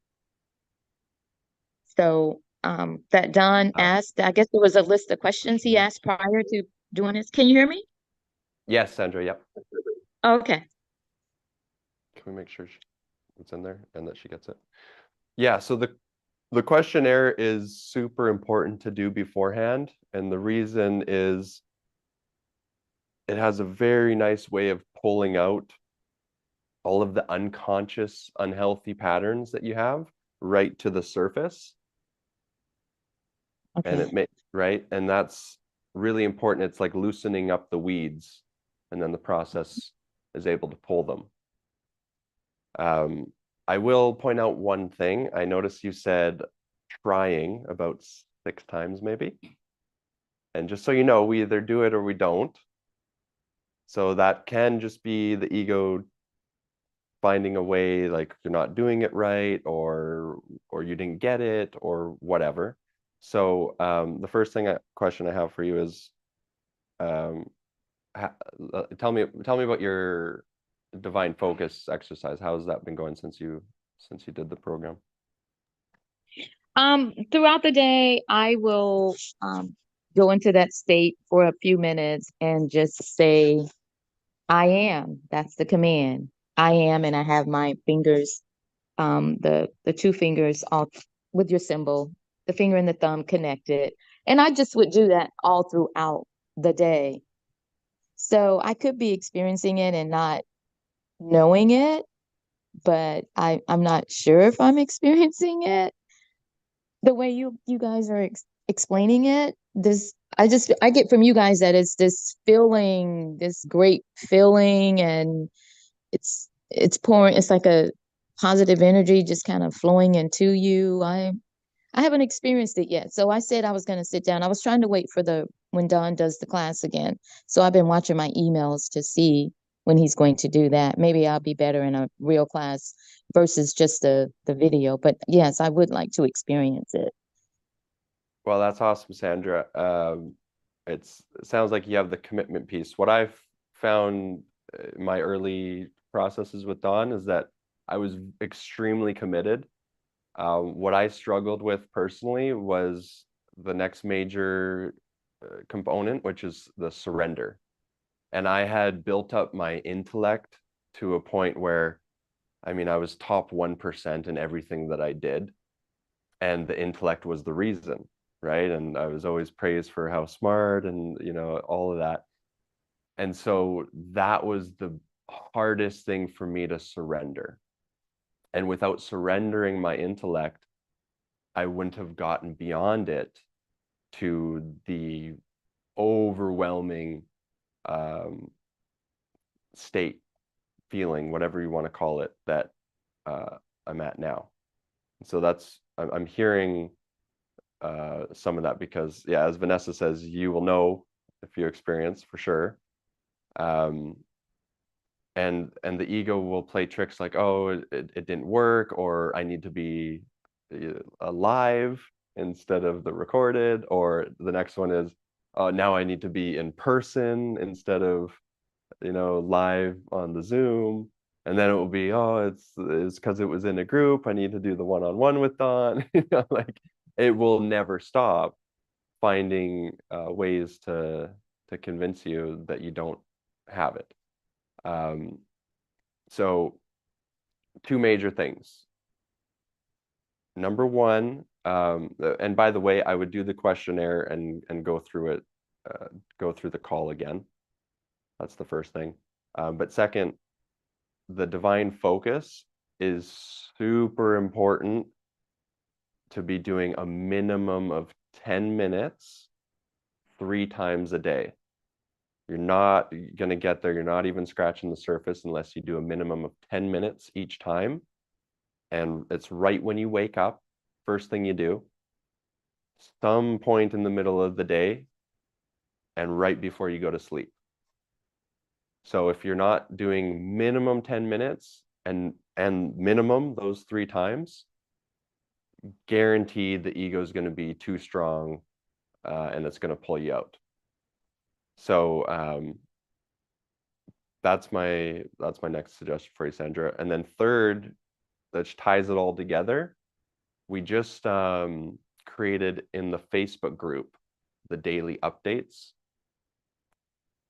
So that Don asked, I guess there was a list of questions he asked prior to doing this. Can you hear me? Yes, Sandra, yep. Okay. Can we make sure it's in there and that she gets it? Yeah, so the questionnaire is super important to do beforehand, and the reason is it has a very nice way of pulling out all of the unconscious, unhealthy patterns that you have right to the surface. Okay. And it may, right? And that's really important. It's like loosening up the weeds, and then the process is able to pull them. I will point out one thing. I noticed you said trying about 6 times maybe. And just so you know, we either do it or we don't. So that can just be the ego finding a way, like you're not doing it right, or you didn't get it, or whatever. So the first question I have for you is, tell me about your divine focus exercise. How has that been going since you did the program? Throughout the day, I will go into that state for a few minutes and just say, I am. That's the command. I am, and I have my fingers, the two fingers all with your symbol, the finger and the thumb connected. And I just would do that all throughout the day. So I could be experiencing it and not knowing it, but I'm not sure if I'm experiencing it the way you guys are explaining it. This I get from you guys that it's this feeling, this great feeling, and it's pouring. It's like a positive energy just kind of flowing into you. I haven't experienced it yet, so I said I was going to sit down. I was trying to wait for the when Don does the class again. So I've been watching my emails to see when he's going to do that. Maybe I'll be better in a real class versus just the video. But yes, I would like to experience it. Well, that's awesome, Sandra. It sounds like you have the commitment piece. What I've found in my early processes with Dawn is that I was extremely committed. What I struggled with personally was the next major component, which is the surrender. And I had built up my intellect to a point where, I mean, I was top 1% in everything that I did. And the intellect was the reason, right? And I was always praised for how smart and, you know, all of that. And so that was the hardest thing for me to surrender. And without surrendering my intellect, I wouldn't have gotten beyond it to the overwhelming state, feeling, whatever you want to call it, that I'm at now. So that's, I'm hearing some of that because, yeah, as Vanessa says, you will know if you experience for sure. And the ego will play tricks like, oh, it didn't work, or I need to be alive instead of the recorded, or the next one is, oh, now I need to be in person instead of, you know, live on the Zoom. And then it will be, oh, it's because it was in a group. I need to do the one-on-one with Don. You know, like it will never stop finding ways to convince you that you don't have it. So two major things. Number one, and by the way, I would do the questionnaire and go through it, go through the call again. That's the first thing. But second, the divine focus is super important to be doing a minimum of 10 minutes 3 times a day. You're not going to get there. You're not even scratching the surface unless you do a minimum of 10 minutes each time. And it's right when you wake up, first thing you do, some point in the middle of the day, and right before you go to sleep. So if you're not doing minimum 10 minutes and minimum those 3 times, guaranteed the ego is going to be too strong and it's going to pull you out. So that's my next suggestion for you, Sandra. And then third, that ties it all together, we just created in the Facebook group the daily updates.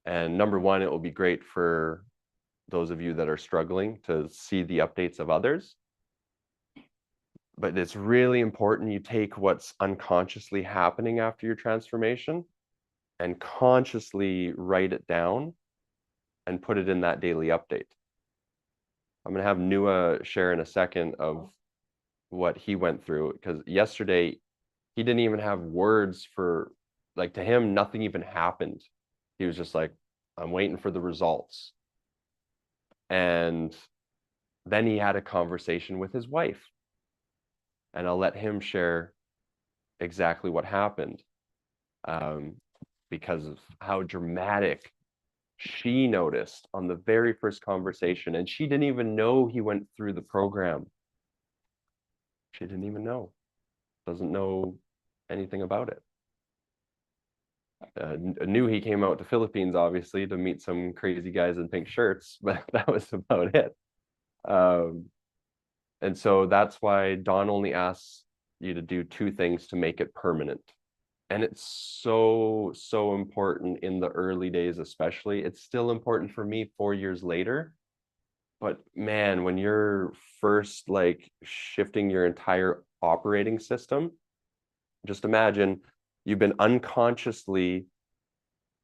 And number one, it will be great for those of you that are struggling to see the updates of others. But it's really important you take what's unconsciously happening after your transformation and consciously write it down and put it in that daily update. I'm going to have Nua share in a second of what he went through, because yesterday he didn't even have words for, like, to him, nothing even happened. He was just like, I'm waiting for the results. And then he had a conversation with his wife. And I'll let him share exactly what happened because of how dramatic she noticed on the very first conversation. And she didn't even know he went through the program. She didn't even know. Doesn't know anything about it. Knew he came out to Philippines, obviously, to meet some crazy guys in pink shirts, but that was about it. And so that's why Dawn only asks you to do two things to make it permanent. And it's so, so important in the early days, especially. It's still important for me 4 years later. But man, when you're first like shifting your entire operating system, just imagine you've been unconsciously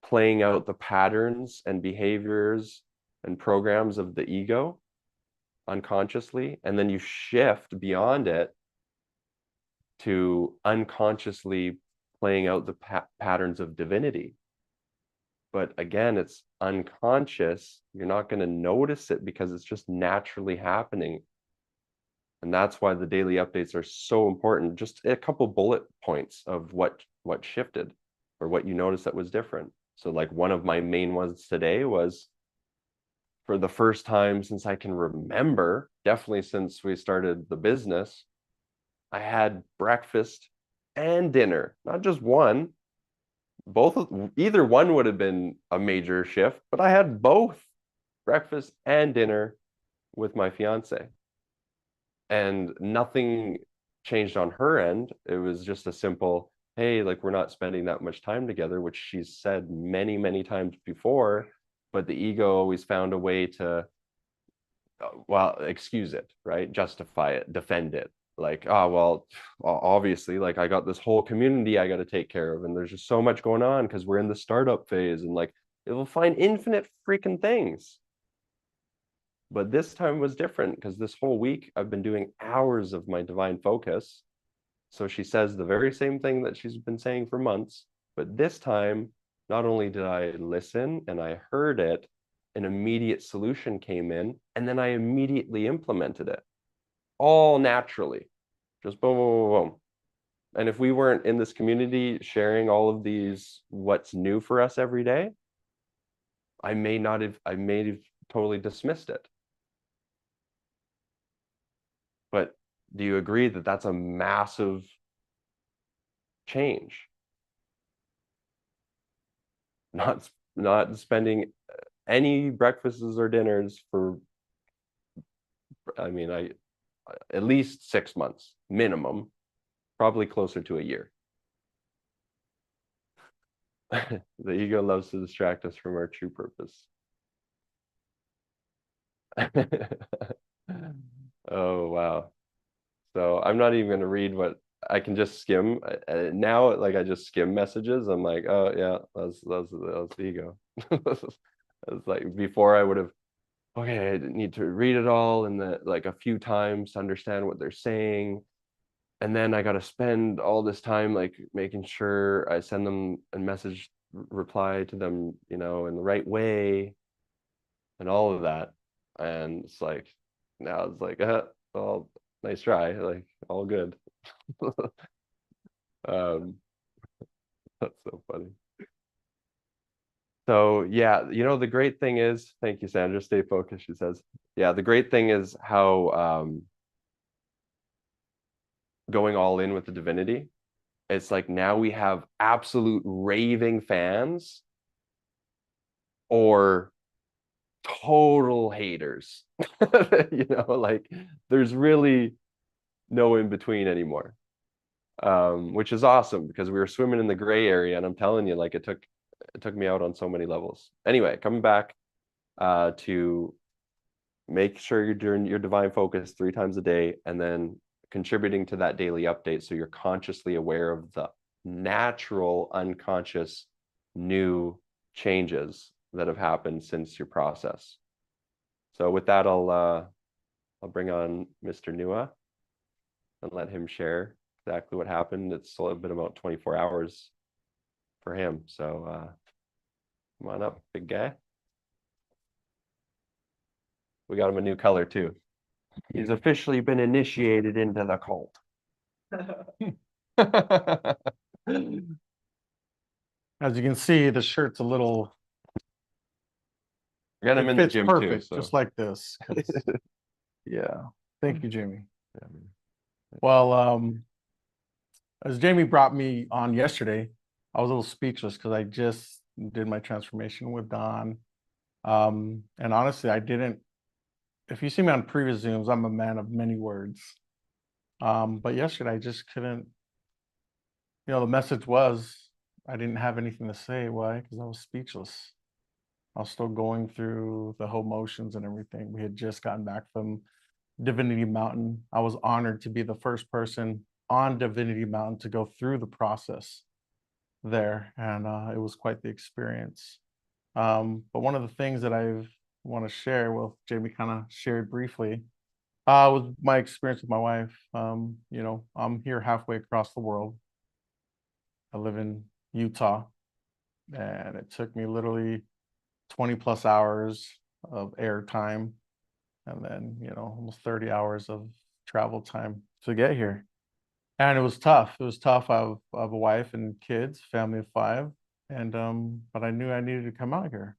playing out the patterns and behaviors and programs of the ego unconsciously, and then you shift beyond it to unconsciously playing out the patterns of divinity. But again, it's unconscious. You're not going to notice it because it's just naturally happening. And that's why the daily updates are so important. Just a couple bullet points of what shifted or what you noticed that was different. So like one of my main ones today was, for the first time since I can remember, definitely since we started the business, I had breakfast and dinner, not just one. Either one would have been a major shift, but I had both breakfast and dinner with my fiance. And nothing changed on her end. It was just a simple, hey, like we're not spending that much time together, which she's said many, many times before, but the ego always found a way to, well, excuse it, right? Justify it, defend it. Like, oh, well, obviously, like I got this whole community I got to take care of, and there's just so much going on because we're in the startup phase, and like it will find infinite freaking things. But this time was different because this whole week I've been doing hours of my divine focus. So she says the very same thing that she's been saying for months, but this time, not only did I listen and I heard it, an immediate solution came in, and then I immediately implemented it. All naturally, just boom, boom, boom, boom. And if we weren't in this community sharing all of these, what's new for us every day, I may have totally dismissed it. But do you agree that that's a massive change? Not spending any breakfasts or dinners for, I mean, at least 6 months minimum, probably closer to a year. The ego loves to distract us from our true purpose. Oh, wow. So I'm not even going to read what I can just skim now. Like I just skim messages. I'm like, oh yeah, that's the ego. It's like before I would have, okay, I need to read it all and like a few times to understand what they're saying. And then I got to spend all this time like making sure I send them a message, reply to them, in the right way and all of that. And it's like, now it's like, well, nice try, like all good. um, that's so funny. So yeah, the great thing is, thank you, Sandra, stay focused, she says. Yeah, the great thing is how going all in with the divinity, it's like now we have absolute raving fans or total haters. Like there's really no in between anymore, which is awesome because we were swimming in the gray area, and I'm telling you, like it took me out on so many levels. Anyway, coming back to make sure you're doing your divine focus 3 times a day, and then contributing to that daily update so you're consciously aware of the natural unconscious new changes that have happened since your process. So with that, I'll bring on Mr. Nua and let him share exactly what happened. It's been about 24 hours for him. So come on up, big guy. We got him a new color too. He's officially been initiated into the cult. As you can see, the shirt's a little. Got him in the fits gym perfect, too. So. just like this. Yeah. Thank you, Jamie. Yeah. Well, as Jamie brought me on yesterday, I was a little speechless because I just did my transformation with Don. And honestly, if you see me on previous Zooms, I'm a man of many words. But yesterday I just couldn't, the message was I didn't have anything to say. Why? Because I was speechless. I was still going through the whole motions and everything. We had just gotten back from Divinity Mountain. I was honored to be the first person on Divinity Mountain to go through the process there, and it was quite the experience. But one of the things that I want to share, well, Jamie kind of shared briefly, was my experience with my wife. I'm here halfway across the world. I live in Utah, and it took me literally 20 plus hours of air time, and then almost 30 hours of travel time to get here. And it was tough. It was tough. I have a wife and kids, family of 5, and but I knew I needed to come out here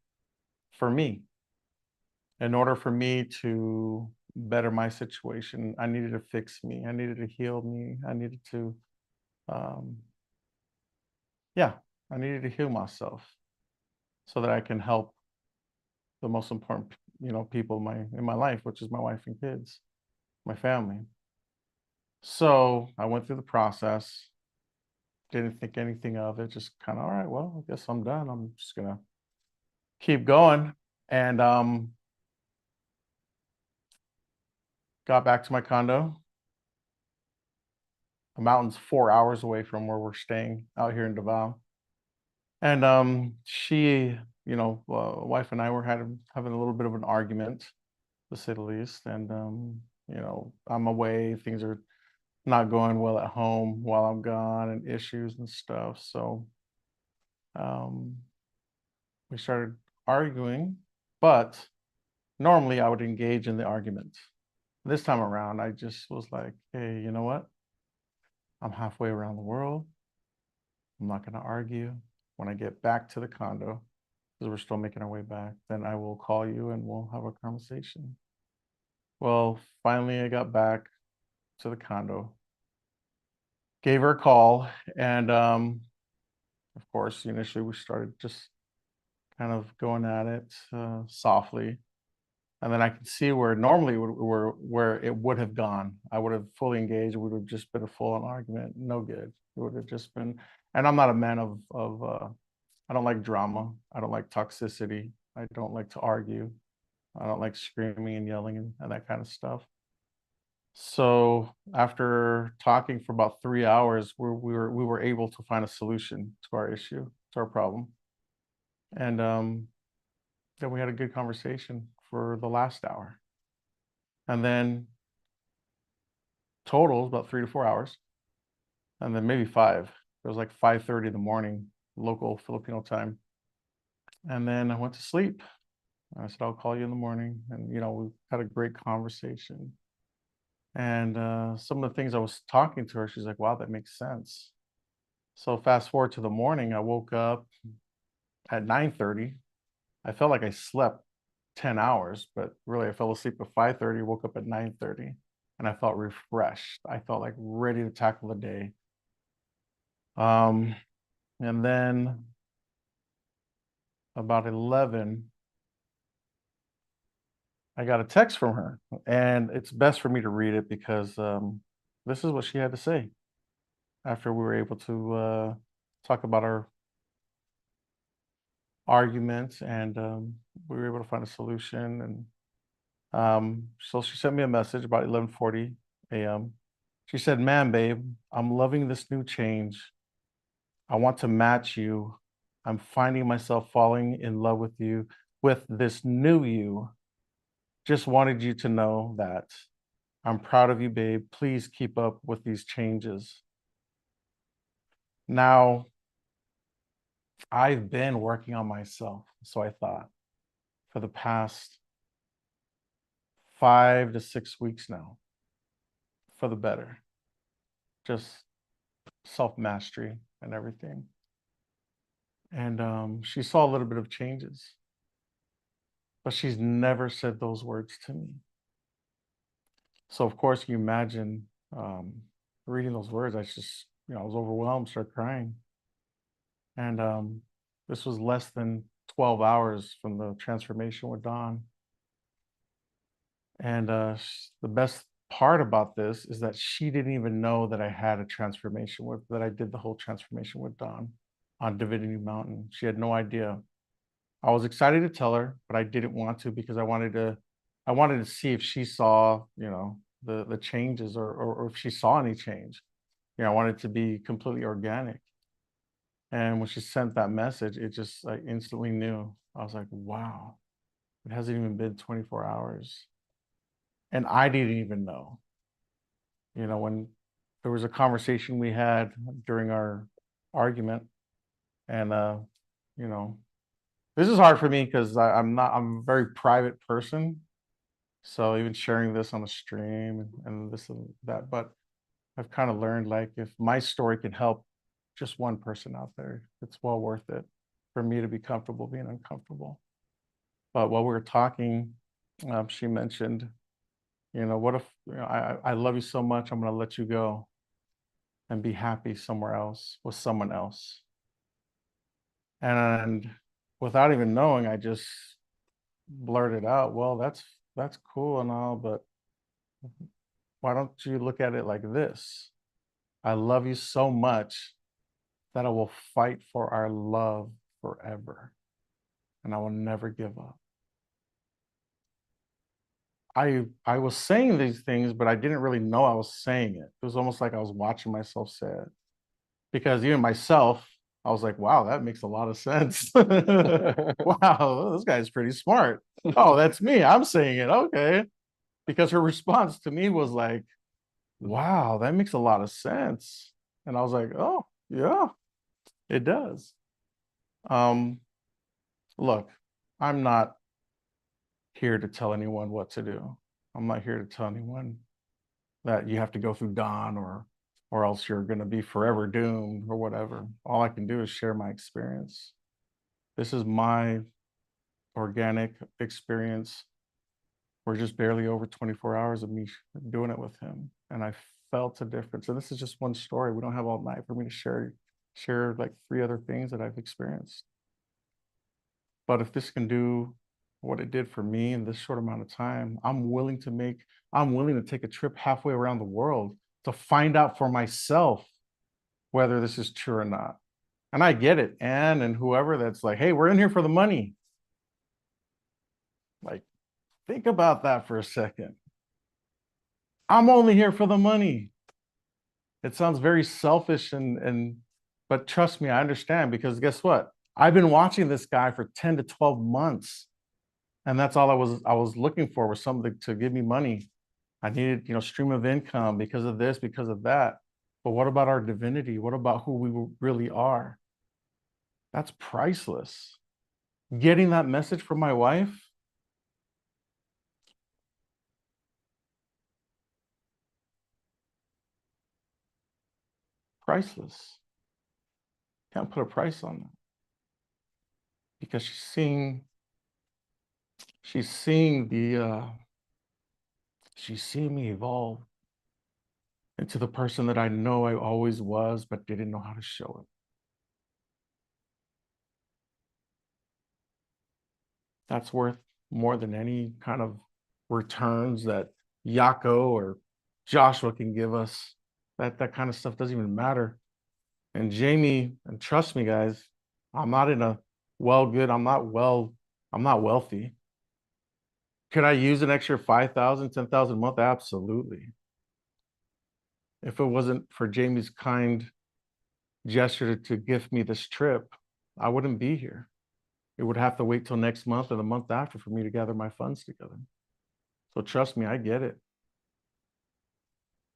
for me. In order for me to better my situation, I needed to fix me. I needed to heal me. I needed to, um, yeah, I needed to heal myself so that I can help the most important, people in my life, which is my wife and kids, my family. So I went through the process, didn't think anything of it, just kind of, all right, well, I guess I'm done. I'm just gonna keep going. And got back to my condo. The mountain's 4 hours away from where we're staying out here in Davao. And she, wife and I were having a little bit of an argument, to say the least. And I'm away, things are not going well at home while I'm gone, and issues and stuff. So um, we started arguing, but normally I would engage in the argument. This time around, I just was like, hey, you know what? I'm halfway around the world. I'm not going to argue. When I get back to the condo, because we're still making our way back, then I will call you and we'll have a conversation. Well, finally, I got back to the condo, gave her a call, and of course, initially we started just kind of going at it softly. And then I could see where normally where it would have gone. I would have fully engaged. It would have just been a full-on argument. No good. It would have just been. And I'm not a man of. I don't like drama. I don't like toxicity. I don't like to argue. I don't like screaming and yelling and that kind of stuff. So after talking for about 3 hours, we were able to find a solution to our issue, to our problem, and then we had a good conversation for the last hour. And then total about 3 to 4 hours. And then maybe 5. It was like 5:30 in the morning, local Filipino time. And then I went to sleep. I said, I'll call you in the morning. And, we had a great conversation. And some of the things I was talking to her, she's like, wow, that makes sense. So fast forward to the morning, I woke up at 9:30. I felt like I slept 10 hours, but really I fell asleep at 5:30, woke up at 9:30, and I felt refreshed. I felt like ready to tackle the day. And then about 11, I got a text from her, and it's best for me to read it because this is what she had to say after we were able to talk about our arguments, and we were able to find a solution. And so she sent me a message about 11:40 a.m. She said, man, babe, I'm loving this new change. I want to match you. I'm finding myself falling in love with you, with this new you. Just wanted you to know that I'm proud of you, babe. Please keep up with these changes. Now, I've been working on myself, so I thought, for the past 5 to 6 weeks now, for the better. Just self-mastery and everything. And she saw a little bit of changes, but she's never said those words to me. So of course, you imagine reading those words, I just, I was overwhelmed, started crying. And this was less than 12 hours from the transformation with Dawn. And the best part about this is that she didn't even know that I had a transformation that I did the whole transformation with Dawn on Divinity Mountain. She had no idea. I was excited to tell her, but I didn't want to because I wanted to see if she saw, the changes or if she saw any change. I wanted it to be completely organic. And when she sent that message, I instantly knew. I was like, wow, it hasn't even been 24 hours. And I didn't even know. When there was a conversation we had during our argument, and this is hard for me because I'm a very private person. So even sharing this on the stream and this and that, but I've kind of learned, like, if my story can help just one person out there, it's well worth it for me to be comfortable being uncomfortable. But while we were talking, she mentioned, what if, I love you so much, I'm going to let you go and be happy somewhere else with someone else. And without even knowing, I just blurted out, well, that's cool and all, but why don't you look at it like this? I love you so much that I will fight for our love forever, and I will never give up. I was saying these things, but I didn't really know I was saying it. It was almost like I was watching myself say it, because even myself, I was like, wow, that makes a lot of sense. Wow, this guy's pretty smart. Oh, that's me. I'm saying it. Okay. Because her response to me was like, wow, that makes a lot of sense. And I was like, oh, yeah, it does. Look, I'm not here to tell anyone what to do. I'm not here to tell anyone that you have to go through Dawn or else you're going to be forever doomed or whatever. All I can do is share my experience. This is my organic experience. We're just barely over 24 hours of me doing it with him, and I felt a difference. And this is just one story. We don't have all night for me to share like 3 other things that I've experienced. But if this can do what it did for me in this short amount of time, I'm willing to take a trip halfway around the world to find out for myself whether this is true or not. And I get it, Anne and whoever that's like, hey, we're in here for the money. Like, think about that for a second. I'm only here for the money. It sounds very selfish but trust me, I understand, because guess what? I've been watching this guy for 10 to 12 months. And that's all I was looking for, was something to give me money. I needed, stream of income because of this, because of that. But what about our divinity? What about who we really are? That's priceless. Getting that message from my wife, priceless. Can't put a price on that. Because she's seeing me evolve into the person that I know I always was, but didn't know how to show it. That's worth more than any kind of returns that Yako or Joshua can give us. That kind of stuff doesn't even matter. And Jamie, and trust me, guys, I'm not wealthy. Could I use an extra 5,000, 10,000 a month? Absolutely. If it wasn't for Jamie's kind gesture to gift me this trip, I wouldn't be here. It would have to wait till next month or the month after for me to gather my funds together. So trust me, I get it.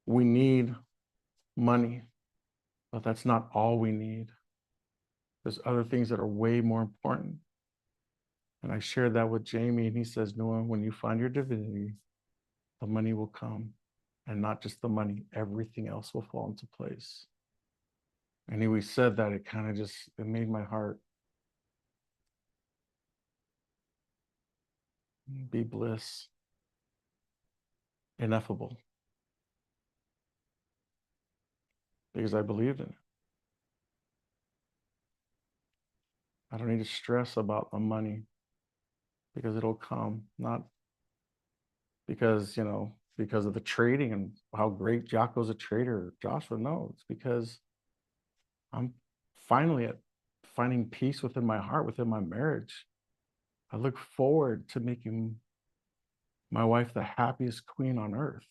We need money, but that's not all we need. There's other things that are way more important. And I shared that with Jamie, and he says, Noah, when you find your divinity, the money will come. And not just the money, everything else will fall into place. And he said that, it kind of it made my heart be bliss, ineffable. Because I believed in it. I don't need to stress about the money, because it'll come, not because, because of the trading and how great Jocko's a trader. Joshua, no, it's because I'm finally at finding peace within my heart, within my marriage. I look forward to making my wife the happiest queen on earth,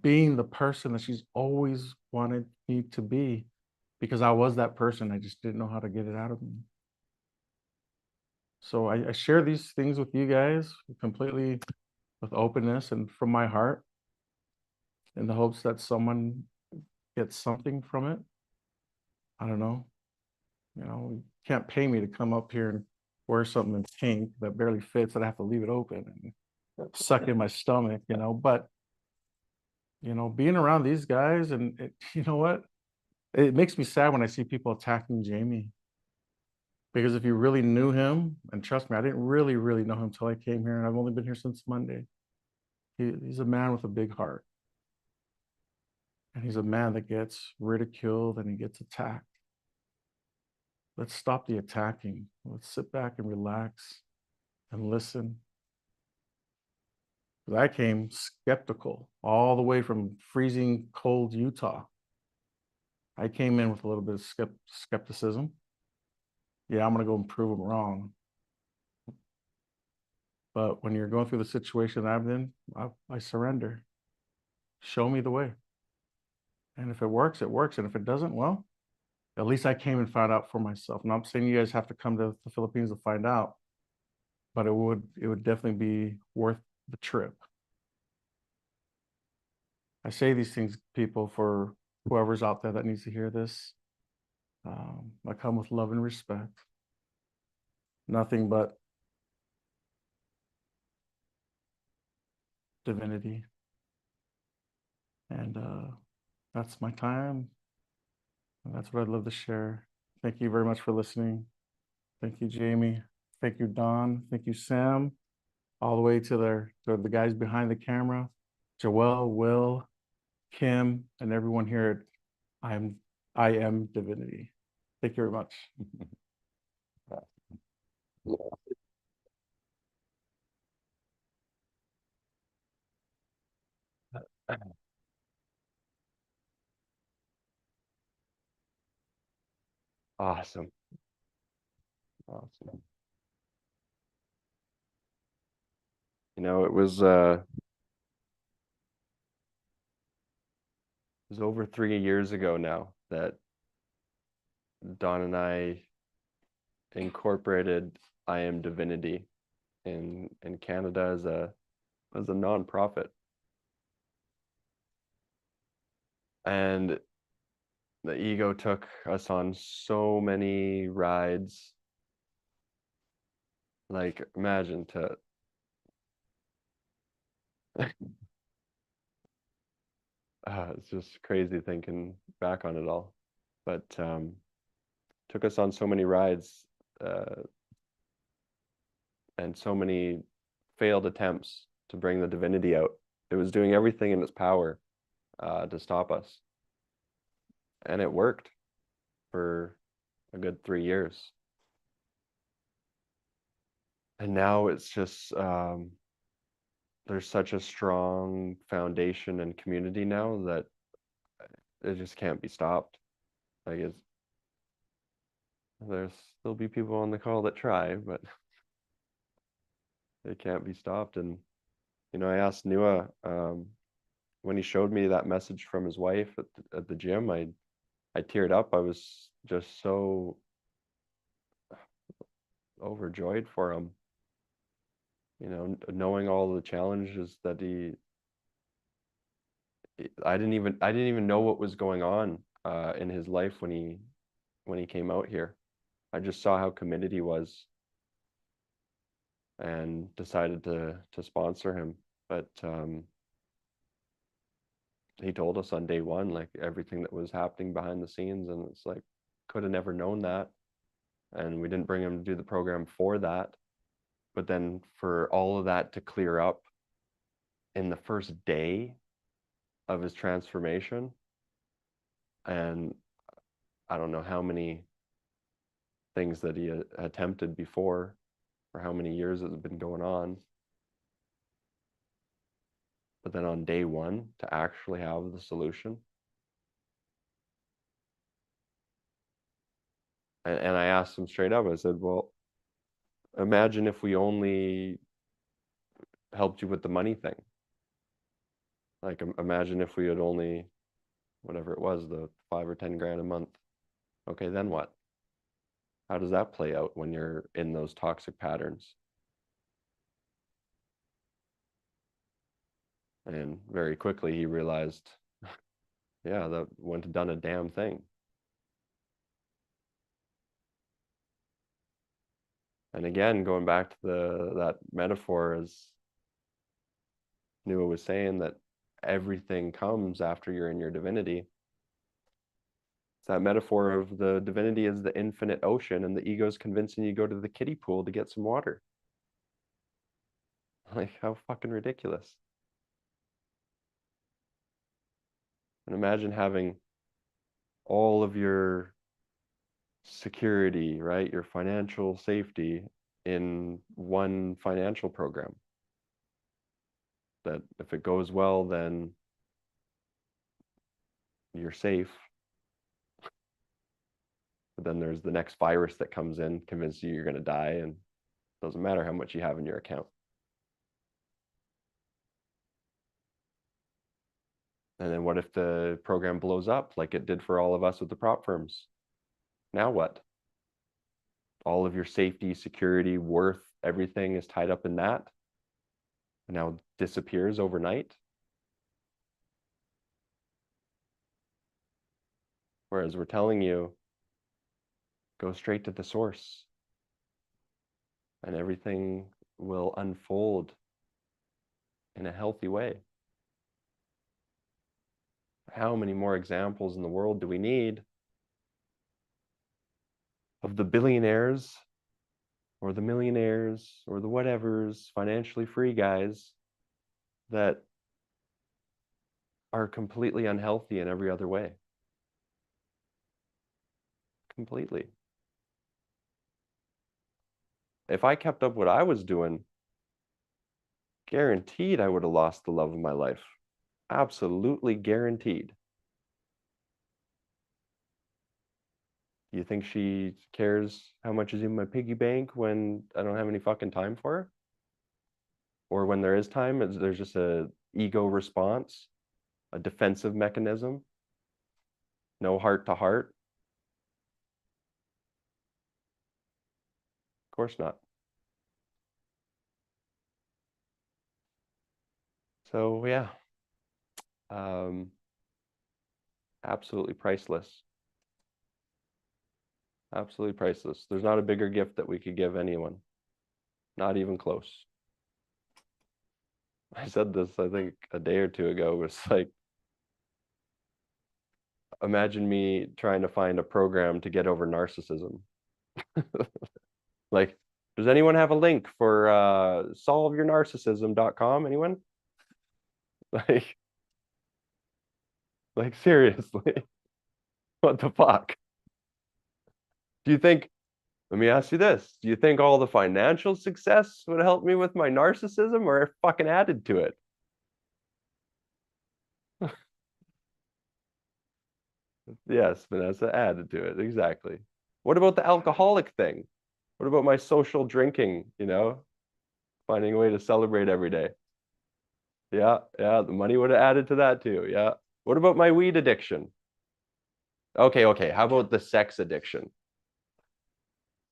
being the person that she's always wanted me to be, because I was that person. I just didn't know how to get it out of me. So I share these things with you guys completely with openness and from my heart, in the hopes that someone gets something from it. I don't know. You can't pay me to come up here and wear something in pink that barely fits, that I have to leave it open and suck in my stomach, but being around these guys, and you know what? It makes me sad when I see people attacking Jamie. Because if you really knew him, and trust me, I didn't really, really know him until I came here, and I've only been here since Monday. He's a man with a big heart. And he's a man that gets ridiculed and he gets attacked. Let's stop the attacking. Let's sit back and relax and listen. Because I came skeptical all the way from freezing cold Utah. I came in with a little bit of skepticism. Yeah, I'm going to go and prove them wrong. But when you're going through the situation that I'm in, I surrender. Show me the way. And if it works, it works. And if it doesn't, well, at least I came and found out for myself. And I'm saying you guys have to come to the Philippines to find out, but it would definitely be worth the trip. I say these things, people, for whoever's out there that needs to hear this. I come with love and respect. Nothing but divinity. And that's my time. And that's what I'd love to share. Thank you very much for listening. Thank you, Jamie. Thank you, Don. Thank you, Sam. All the way to the guys behind the camera, Joelle, Will, Kim, and everyone here at I Am Divinity. Thank you very much. Awesome. Awesome. It was over 3 years ago now that Don and I incorporated I Am Divinity in Canada as a nonprofit. And the ego took us on so many rides. Like, imagine to it's just crazy thinking back on it all. But took us on so many rides and so many failed attempts to bring the divinity out. It was doing everything in its power to stop us. And it worked for a good 3 years. And now it's just, there's such a strong foundation and community now that it just can't be stopped. Like, there's still be people on the call that try, but it can't be stopped. And, I asked Nua, when he showed me that message from his wife at the gym, I teared up. I was just so overjoyed for him. Knowing all the challenges that I didn't even know what was going on in his life when he came out here. I just saw how committed he was and decided to sponsor him. But he told us on day one, like, everything that was happening behind the scenes, and it's like, could have never known that. And we didn't bring him to do the program for that. But then for all of that to clear up in the first day of his transformation, and I don't know how many things that he attempted before, or how many years it's been going on, But then on day one, to actually have the solution. And I asked him straight up, I said, well, imagine if we only helped you with the money thing. Like, imagine if we had only, whatever it was, the 5 or 10 grand a month. Okay, then what? How does that play out when you're in those toxic patterns? And very quickly he realized, yeah, that wouldn't have done a damn thing. And again, going back to that metaphor, as Nua was saying, that everything comes after you're in your divinity. It's that metaphor of the divinity as the infinite ocean, and the ego's convincing you to go to the kiddie pool to get some water. Like, how fucking ridiculous. And imagine having all of your security, right? Your financial safety in one financial program. That if it goes well, then you're safe. But then there's the next virus that comes in, convinces you you're going to die, and it doesn't matter how much you have in your account. And then what if the program blows up like it did for all of us with the prop firms? Now what? All of your safety, security, worth, everything is tied up in that. And now disappears overnight. Whereas we're telling you, go straight to the source. And everything will unfold in a healthy way. How many more examples in the world do we need of the billionaires or the millionaires or the whatevers, financially free guys that are completely unhealthy in every other way? Completely. If I kept up what I was doing, guaranteed I would have lost the love of my life. Absolutely guaranteed. You think she cares how much is in my piggy bank when I don't have any fucking time for her? Or when there is time, there's just a ego response, a defensive mechanism, no heart to heart? Of course not. So yeah, absolutely priceless. Absolutely priceless. There's not a bigger gift that we could give anyone. Not even close. I said this, I think, a day or two ago. It was like, imagine me trying to find a program to get over narcissism. Like, does anyone have a link for solveyournarcissism.com? Anyone? Like seriously, what the fuck? Do you think, let me ask you this, do you think all the financial success would help me with my narcissism, or it fucking added to it? Yes, Vanessa, added to it, exactly. What about the alcoholic thing? What about my social drinking, finding a way to celebrate every day? Yeah, the money would have added to that too, yeah. What about my weed addiction? Okay, how about the sex addiction?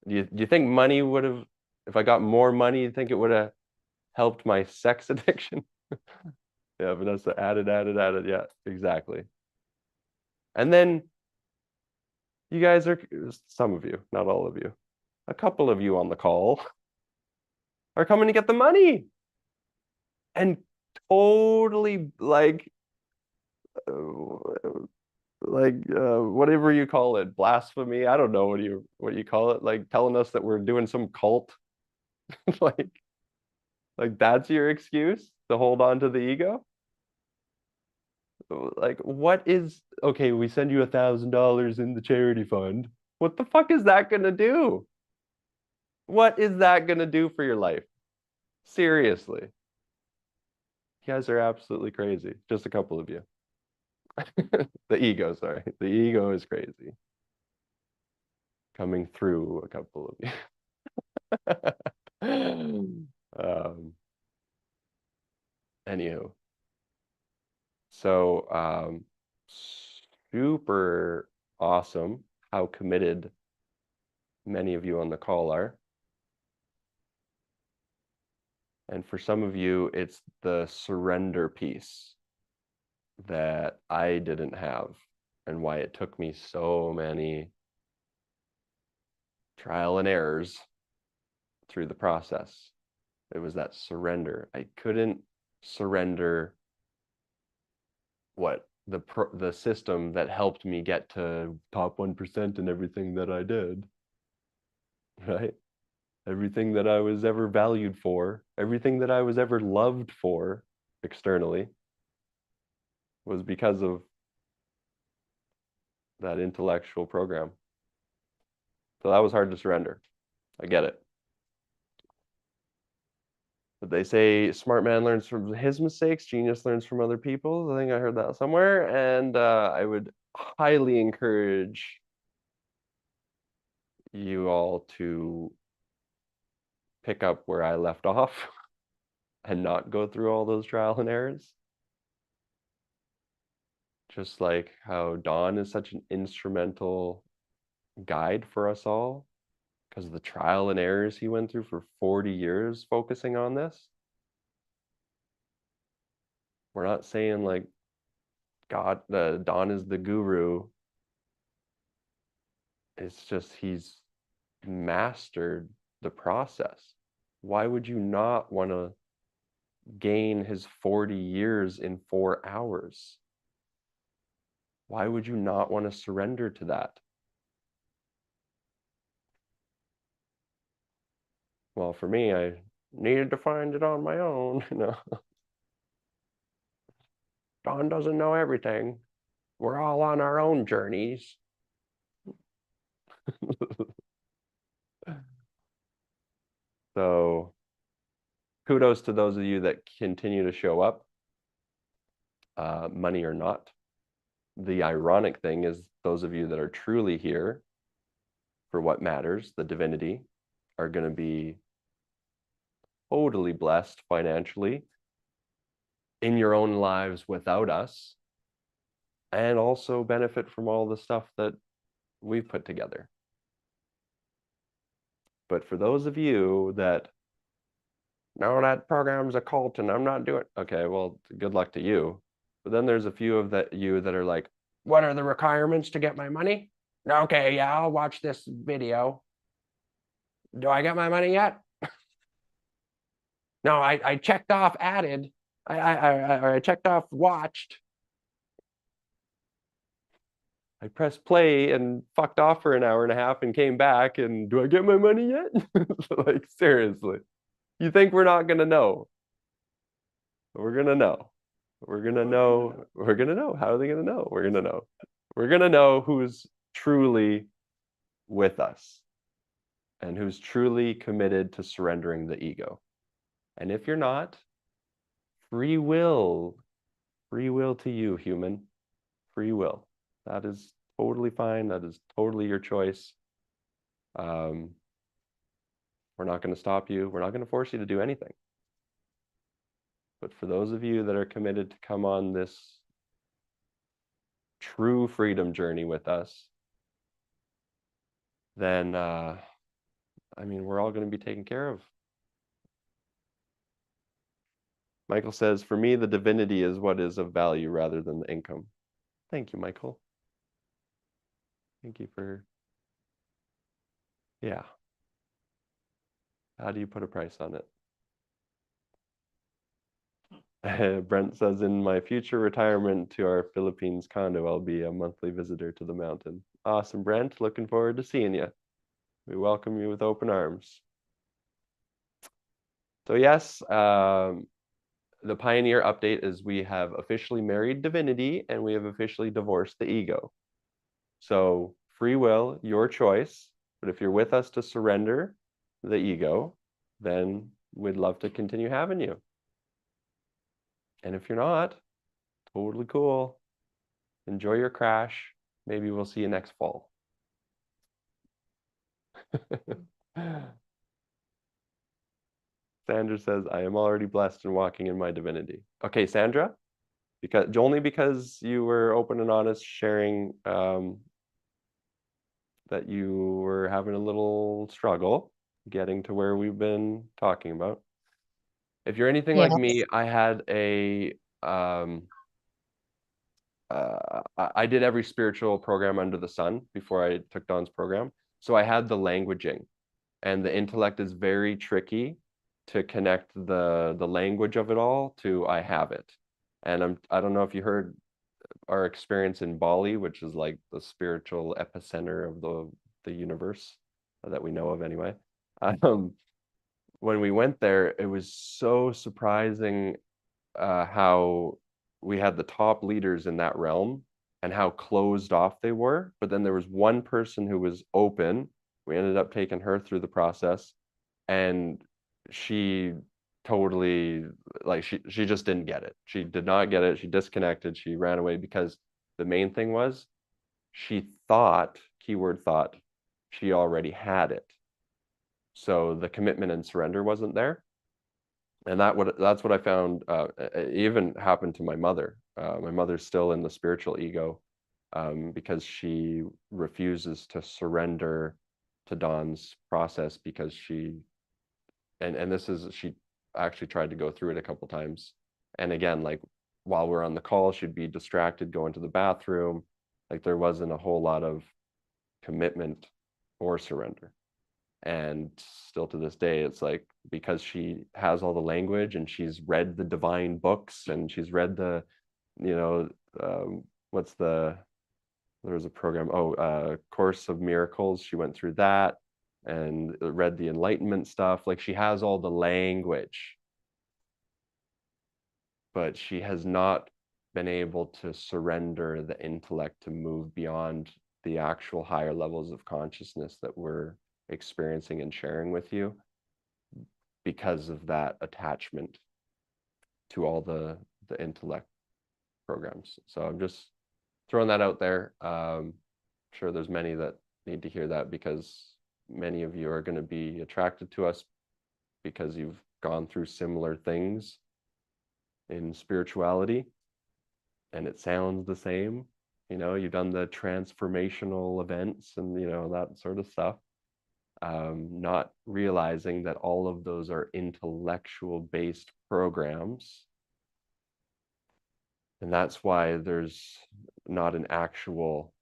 Do you think money would have, if I got more money, you think it would have helped my sex addiction? Yeah, Vanessa added, yeah, exactly. And then you guys are, some of you, not all of you, a couple of you on the call are coming to get the money and totally whatever you call it, blasphemy. I don't know what you call it, like telling us that we're doing some cult. like that's your excuse to hold on to the ego? Like, what is, okay, we send you $1,000 in the charity fund. What the fuck is that gonna do? What is that gonna do for your life? Seriously. You guys are absolutely crazy. Just a couple of you. The ego, sorry. The ego is crazy. Coming through a couple of you. Anywho. So super awesome how committed many of you on the call are. And for some of you, it's the surrender piece that I didn't have, and why it took me so many trial and errors through the process. It was that surrender. I couldn't surrender the system that helped me get to top 1% in everything that I did, right? Everything that I was ever valued for, everything that I was ever loved for externally was because of that intellectual program. So that was hard to surrender. I get it. But they say smart man learns from his mistakes, genius learns from other people's. I think I heard that somewhere. And I would highly encourage you all to pick up where I left off and not go through all those trial and errors. Just like how Don is such an instrumental guide for us all, because of the trial and errors he went through for 40 years focusing on this. We're not saying like Don is the guru. It's just he's mastered the process. Why would you not want to gain his 40 years in 4 hours? Why would you not want to surrender to that? Well, for me, I needed to find it on my own. Don doesn't know everything. We're all on our own journeys. So kudos to those of you that continue to show up, money or not. The ironic thing is those of you that are truly here for what matters, the divinity, are going to be totally blessed financially in your own lives without us, and also benefit from all the stuff that we've put together. But for those of you that, no, that program's a cult and I'm not doing it. Okay, well, good luck to you. But then there's a few of you that are like, what are the requirements to get my money? Okay, yeah, I'll watch this video. Do I get my money yet? No, I checked off added. I checked off watched. I pressed play and fucked off for an hour and a half and came back, and do I get my money yet? Like, seriously. You think we're not going to know? We're going to know. We're going to know. We're going to know. How are they going to know? We're going to know. We're going to know who's truly with us and who's truly committed to surrendering the ego. And if you're not, free will to you, human. Free will. That is totally fine. That is totally your choice. We're not going to stop you. We're not going to force you to do anything. But for those of you that are committed to come on this true freedom journey with us, then, I mean, we're all going to be taken care of. Michael says, for me, the divinity is what is of value rather than the income. Thank you, Michael. Thank you for, yeah. How do you put a price on it? Brent says, in my future retirement to our Philippines condo, I'll be a monthly visitor to the mountain. Awesome, Brent. Looking forward to seeing you. We welcome you with open arms. So yes, the Pioneer update is we have officially married divinity and we have officially divorced the ego. So free will, your choice. But if you're with us to surrender the ego, then we'd love to continue having you. And if you're not, totally cool. Enjoy your crash. Maybe we'll see you next fall. Sandra says, I am already blessed and walking in my divinity. Okay, Sandra, only because you were open and honest sharing that you were having a little struggle getting to where we've been talking about. If you're anything like me, I had I did every spiritual program under the sun before I took Don's program. So I had the languaging, and the intellect is very tricky to connect the language of it all to I have it. And I don't know if you heard our experience in Bali, which is like the spiritual epicenter of the universe that we know of anyway. When we went there, it was so surprising how we had the top leaders in that realm and how closed off they were. But then there was one person who was open. We ended up taking her through the process, and she totally, like, she just didn't get it. She did not get it. She disconnected. She ran away because the main thing was she thought, keyword thought, she already had it. So the commitment and surrender wasn't there. And that's what I found. It even happened to my mother. My mother's still in the spiritual ego because she refuses to surrender to Dawn's process because she actually tried to go through it a couple times. And again, like while we're on the call, she'd be distracted, going to the bathroom. Like there wasn't a whole lot of commitment or surrender. And still to this day, it's like, because she has all the language and she's read the divine books and she's read the, there's a program, Course of Miracles. She went through that and read the enlightenment stuff. Like she has all the language, but she has not been able to surrender the intellect to move beyond the actual higher levels of consciousness that we're experiencing and sharing with you because of that attachment to all the intellect programs. So I'm just throwing that out there. I'm sure there's many that need to hear that because many of you are going to be attracted to us because you've gone through similar things in spirituality and it sounds the same. You've done the transformational events and that sort of stuff. Not realizing that all of those are intellectual based programs. And that's why there's not an actual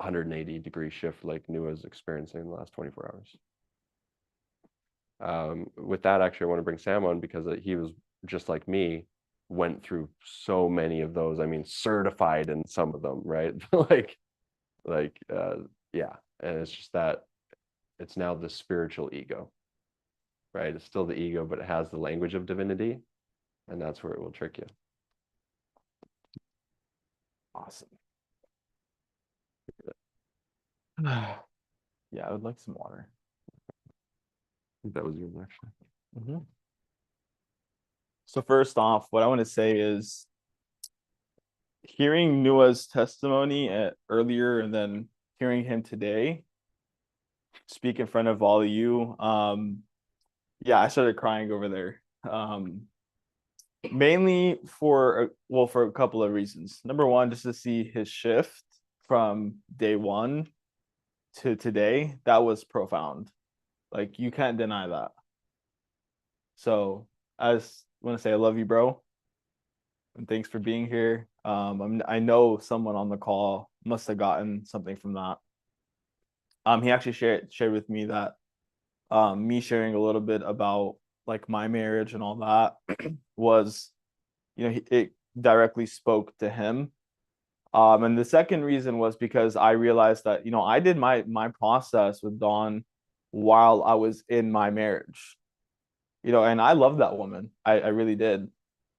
180-degree shift like Nua's experiencing in the last 24 hours. With that, actually, I want to bring Sam on because he was just like me, went through so many of those. I mean, certified in some of them, right? Yeah. And it's just that it's now the spiritual ego, right? It's still the ego, but it has the language of divinity, and that's where it will trick you. Awesome. Yeah, I would like some water. I think that was yours, actually. So first off, what I want to say is hearing Nua's testimony earlier and then hearing him today speak in front of all of you. Yeah, I started crying over there. Mainly for a couple of reasons. Number one, just to see his shift from day one to today, that was profound. Like you can't deny that. So I just want to say I love you, bro. And thanks for being here. I know someone on the call must have gotten something from that. He actually shared with me that me sharing a little bit about like my marriage and all that was, it directly spoke to him. And the second reason was because I realized that, I did my process with Dawn while I was in my marriage, and I love that woman. I really did.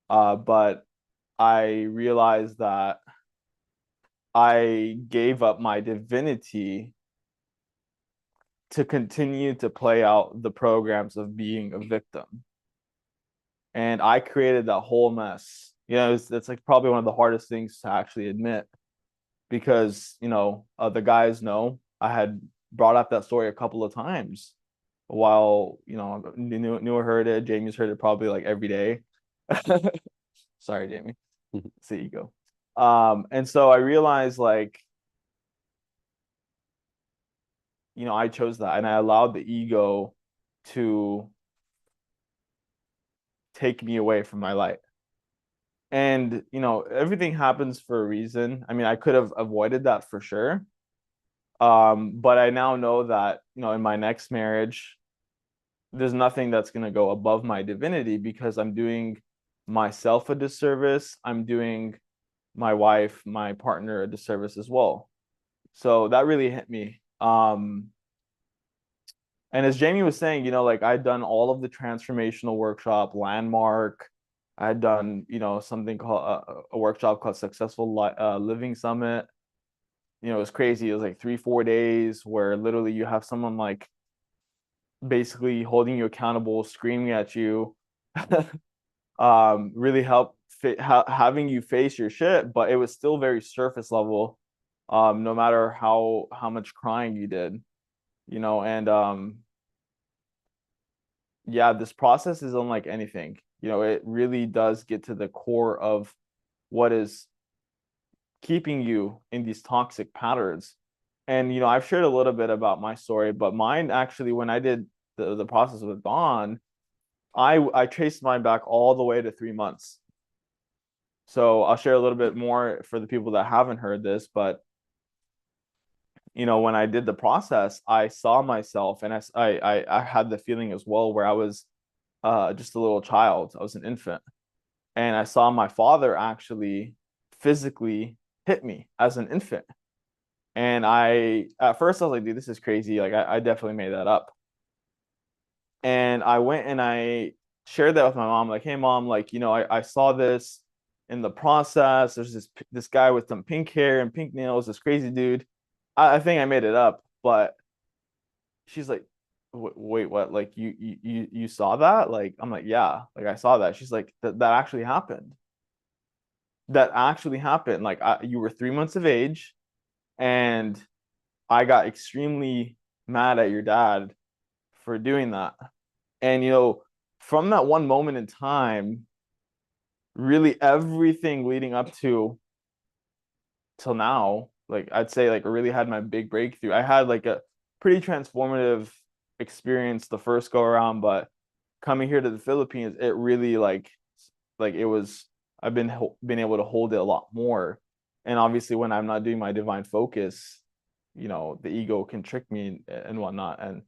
But I realized that I gave up my divinity to continue to play out the programs of being a victim. And I created that whole mess. You know, it's like probably one of the hardest things to actually admit, because, you know, the guys know I had brought up that story a couple of times while, you know, Newer heard it. Jamie's heard it probably like every day. Sorry, Jamie. See you go. And so I realized, like, you know, I chose that, and I allowed the ego to take me away from my light. And, you know, everything happens for a reason. I mean, I could have avoided that for sure. But I now know that, you know, in my next marriage, there's nothing that's going to go above my divinity, because I'm doing myself a disservice. I'm doing my wife, my partner, a disservice as well. So that really hit me. And as Jamie was saying, you know, like, I'd done all of the transformational workshop, landmark. I had done, you know, something called a workshop called Successful Living Summit. You know, it was crazy. It was like 3-4 days where literally you have someone like basically holding you accountable, screaming at you, really help having you face your shit. But it was still very surface level, no matter how much crying you did, you know. And yeah, this process is unlike anything. You know, it really does get to the core of what is keeping you in these toxic patterns. And, you know, I've shared a little bit about my story, but mine actually, when I did the process with Dawn, I traced mine back all the way to 3 months. So I'll share a little bit more for the people that haven't heard this. But, you know, when I did the process, I saw myself, and I had the feeling as well where I was just a little child. I was an infant, and I saw my father actually physically hit me as an infant. And at first I was like, dude, this is crazy. Like, I definitely made that up. And I went and I shared that with my mom, like, hey mom, like, you know, I saw this in the process. There's this guy with some pink hair and pink nails, this crazy dude. I think I made it up. But she's like, wait, what? Like, you saw that? Like, I'm like, yeah, like, I saw that. She's like, that actually happened. That actually happened. Like, you were 3 months of age, and I got extremely mad at your dad for doing that. And, you know, from that one moment in time, really everything leading up to till now, like, I'd say, like, I really had my big breakthrough. I had like a pretty transformative experience the first go around, but coming here to the Philippines, it really like it was, I've been able to hold it a lot more. And obviously when I'm not doing my divine focus, you know, the ego can trick me and whatnot. And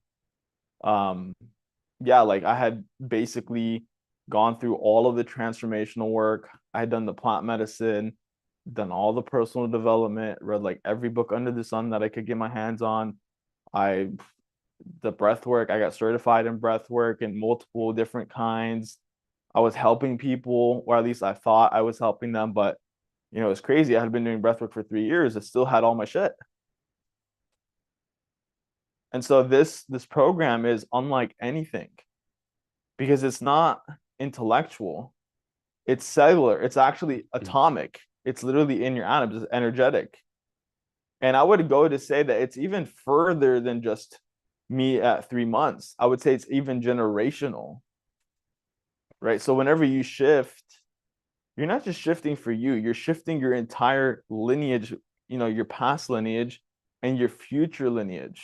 yeah, like, I had basically gone through all of the transformational work. I had done the plant medicine, done all the personal development, read like every book under the sun that I could get my hands on. The breath work, I got certified in breath work in multiple different kinds. I was helping people, or at least I thought I was helping them, but, you know, it's crazy. I had been doing breath work for 3 years. I still had all my shit. And so this program is unlike anything, because it's not intellectual. It's cellular. It's actually atomic. It's literally in your atoms. It's energetic. And I would go to say that it's even further than just me at 3 months. I would say it's even generational, right? So whenever you shift, you're not just shifting for you, you're shifting your entire lineage, you know, your past lineage and your future lineage.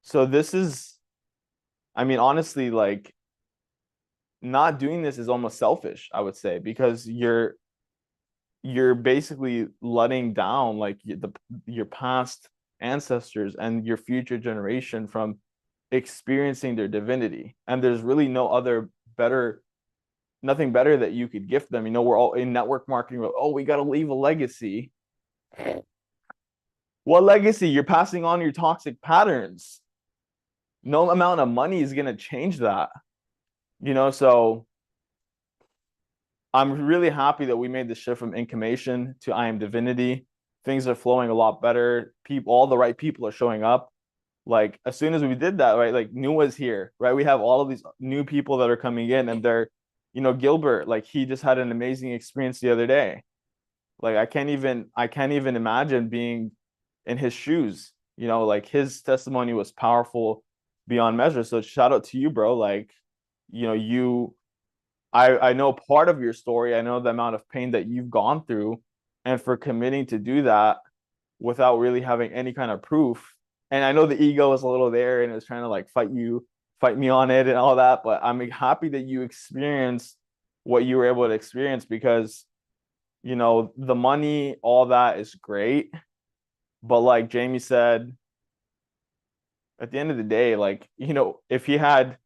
So this is, I mean, honestly, like, not doing this is almost selfish, I would say, because you're basically letting down like your past ancestors and your future generation from experiencing their divinity. And there's really nothing better that you could gift them. You know, we're all in network marketing. Oh, we got to leave a legacy. What legacy? You're passing on your toxic patterns. No amount of money is going to change that. You know, so I'm really happy that we made the shift from Incomation to I Am Divinity. Things are flowing a lot better. All the right people are showing up. like as soon as we did that, right, like new was here, right? We have all of these new people that are coming in, and they're, you know, Gilbert, like he just had an amazing experience the other day. Like I can't even imagine being in his shoes. You know, like his testimony was powerful beyond measure. So shout out to you, bro. Like, you know, I know part of your story. I know the amount of pain that you've gone through, and for committing to do that without really having any kind of proof. And I know the ego was a little there and it was trying to like fight me on it and all that. But I'm happy that you experienced what you were able to experience, because, you know, the money, all that is great. But like Jamie said, at the end of the day, like, you know, if he had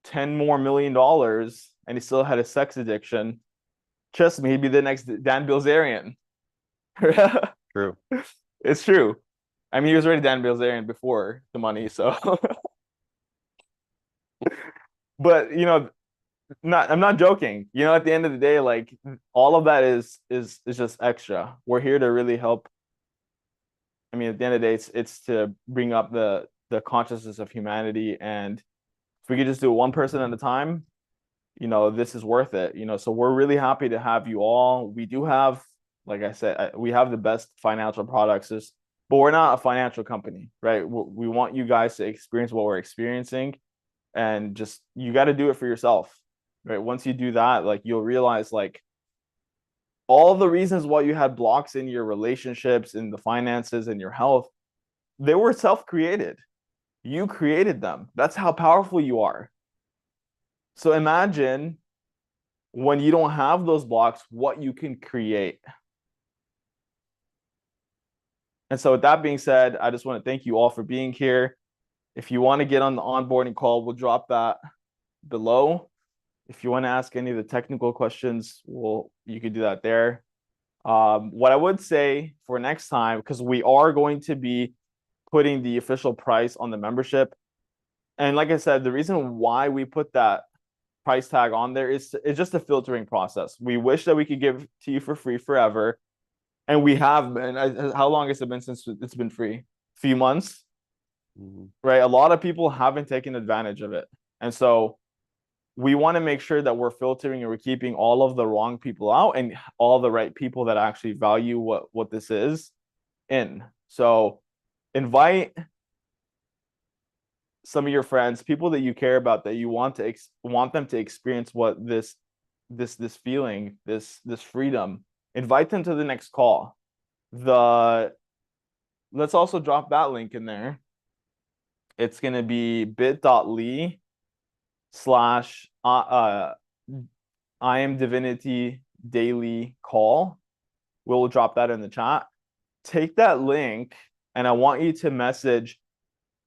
$10 million more and he still had a sex addiction, trust me, he'd be the next Dan Bilzerian. True. It's true. I mean, he was already Dan Bilzerian before the money, so. But you know, I'm not joking. You know, at the end of the day, like all of that is just extra. We're here to really help. I mean, at the end of the day, it's to bring up the consciousness of humanity, and if we could just do it one person at a time, you know, this is worth it. You know, so we're really happy to have you all. We do have, like I said, we have the best financial products, but we're not a financial company, right? We want you guys to experience what we're experiencing, and just, you got to do it for yourself, right? Once you do that, like you'll realize like all the reasons why you had blocks in your relationships, in the finances, and your health, they were self-created. You created them. That's how powerful you are. So imagine when you don't have those blocks, what you can create. And so with that being said, I just want to thank you all for being here. If you want to get on the onboarding call, we'll drop that below. If you want to ask any of the technical questions, you can do that there. What I would say for next time, because we are going to be putting the official price on the membership. And like I said, the reason why we put that price tag on there is it's just a filtering process. We wish that we could give to you for free forever. And we have been. How long has it been since it's been free? A few months, right? A lot of people haven't taken advantage of it. And so we want to make sure that we're filtering and we're keeping all of the wrong people out and all the right people that actually value what this is in. So invite some of your friends, people that you care about, that you want them to experience what this feeling, this freedom. Invite them to the next call. Let's also drop that link in there. It's going to be bit.ly/IAMDIVINITY daily call. We'll drop that in the chat. Take that link, and I want you to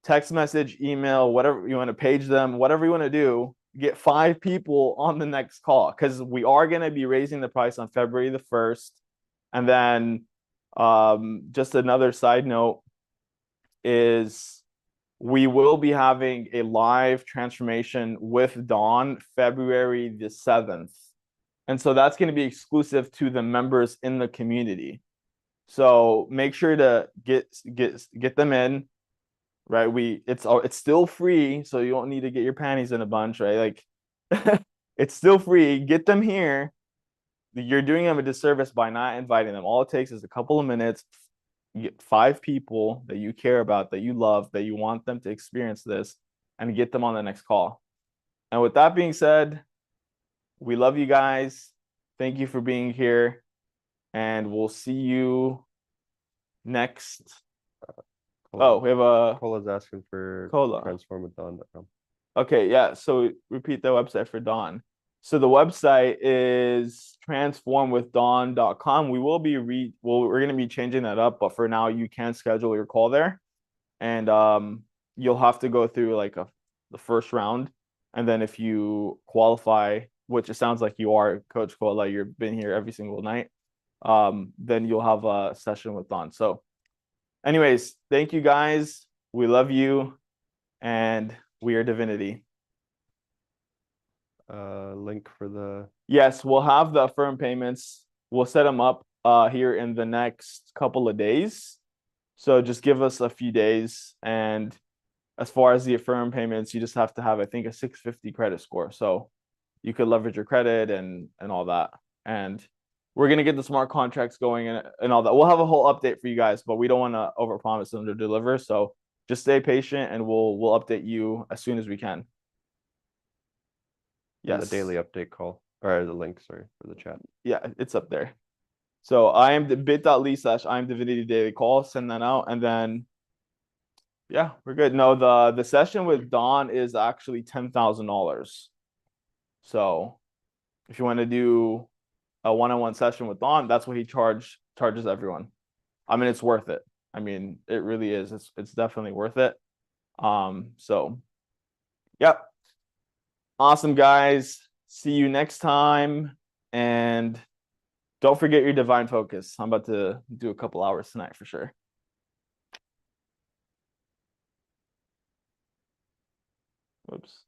text message, email, whatever you want to, page them, whatever you want to do. Get 5 people on the next call, because we are going to be raising the price on February the 1st. And then just another side note is we will be having a live transformation with Dawn February the 7th. And so that's going to be exclusive to the members in the community. So make sure to get them in, right? It's still free, so you don't need to get your panties in a bunch, right? Like it's still free. Get them here. You're doing them a disservice by not inviting them. All it takes is a couple of minutes. You get 5 people that you care about, that you love, that you want them to experience this, and get them on the next call. And with that being said, we love you guys. Thank you for being here, and we'll see you next. Oh, we have a Cola's asking for Cola. transformative.com. Okay, yeah. So repeat the website for Dawn. So the website is transformwithdawn.com. We're going to be changing that up, but for now you can schedule your call there, and you'll have to go through like the first round, and then if you qualify, which it sounds like you are, Coach Cola, you've been here every single night, then you'll have a session with Dawn. So anyways, thank you guys. We love you, and we are Divinity. Link for the... Yes, we'll have the affirm payments. We'll set them up here in the next couple of days. So just give us a few days. And as far as the Affirm payments, you just have to have, I think, a 650 credit score. So you could leverage your credit and all that. And we're gonna get the smart contracts going and all that. We'll have a whole update for you guys, but we don't want to overpromise them to deliver. So just stay patient, and we'll update you as soon as we can. And Yes. the daily update call, or the link, sorry, for the chat. Yeah, it's up there. So I am the bit.ly/IAMDIVINITY daily call. Send that out, and then yeah, we're good. No, the session with Don is actually $10,000. So if you want to do a one-on-one session with Don, that's what he charges everyone. I mean, it's worth it. I mean, it really is. It's definitely worth it. So yep. Awesome, guys. See you next time. And don't forget your divine focus. I'm about to do a couple hours tonight for sure. Oops.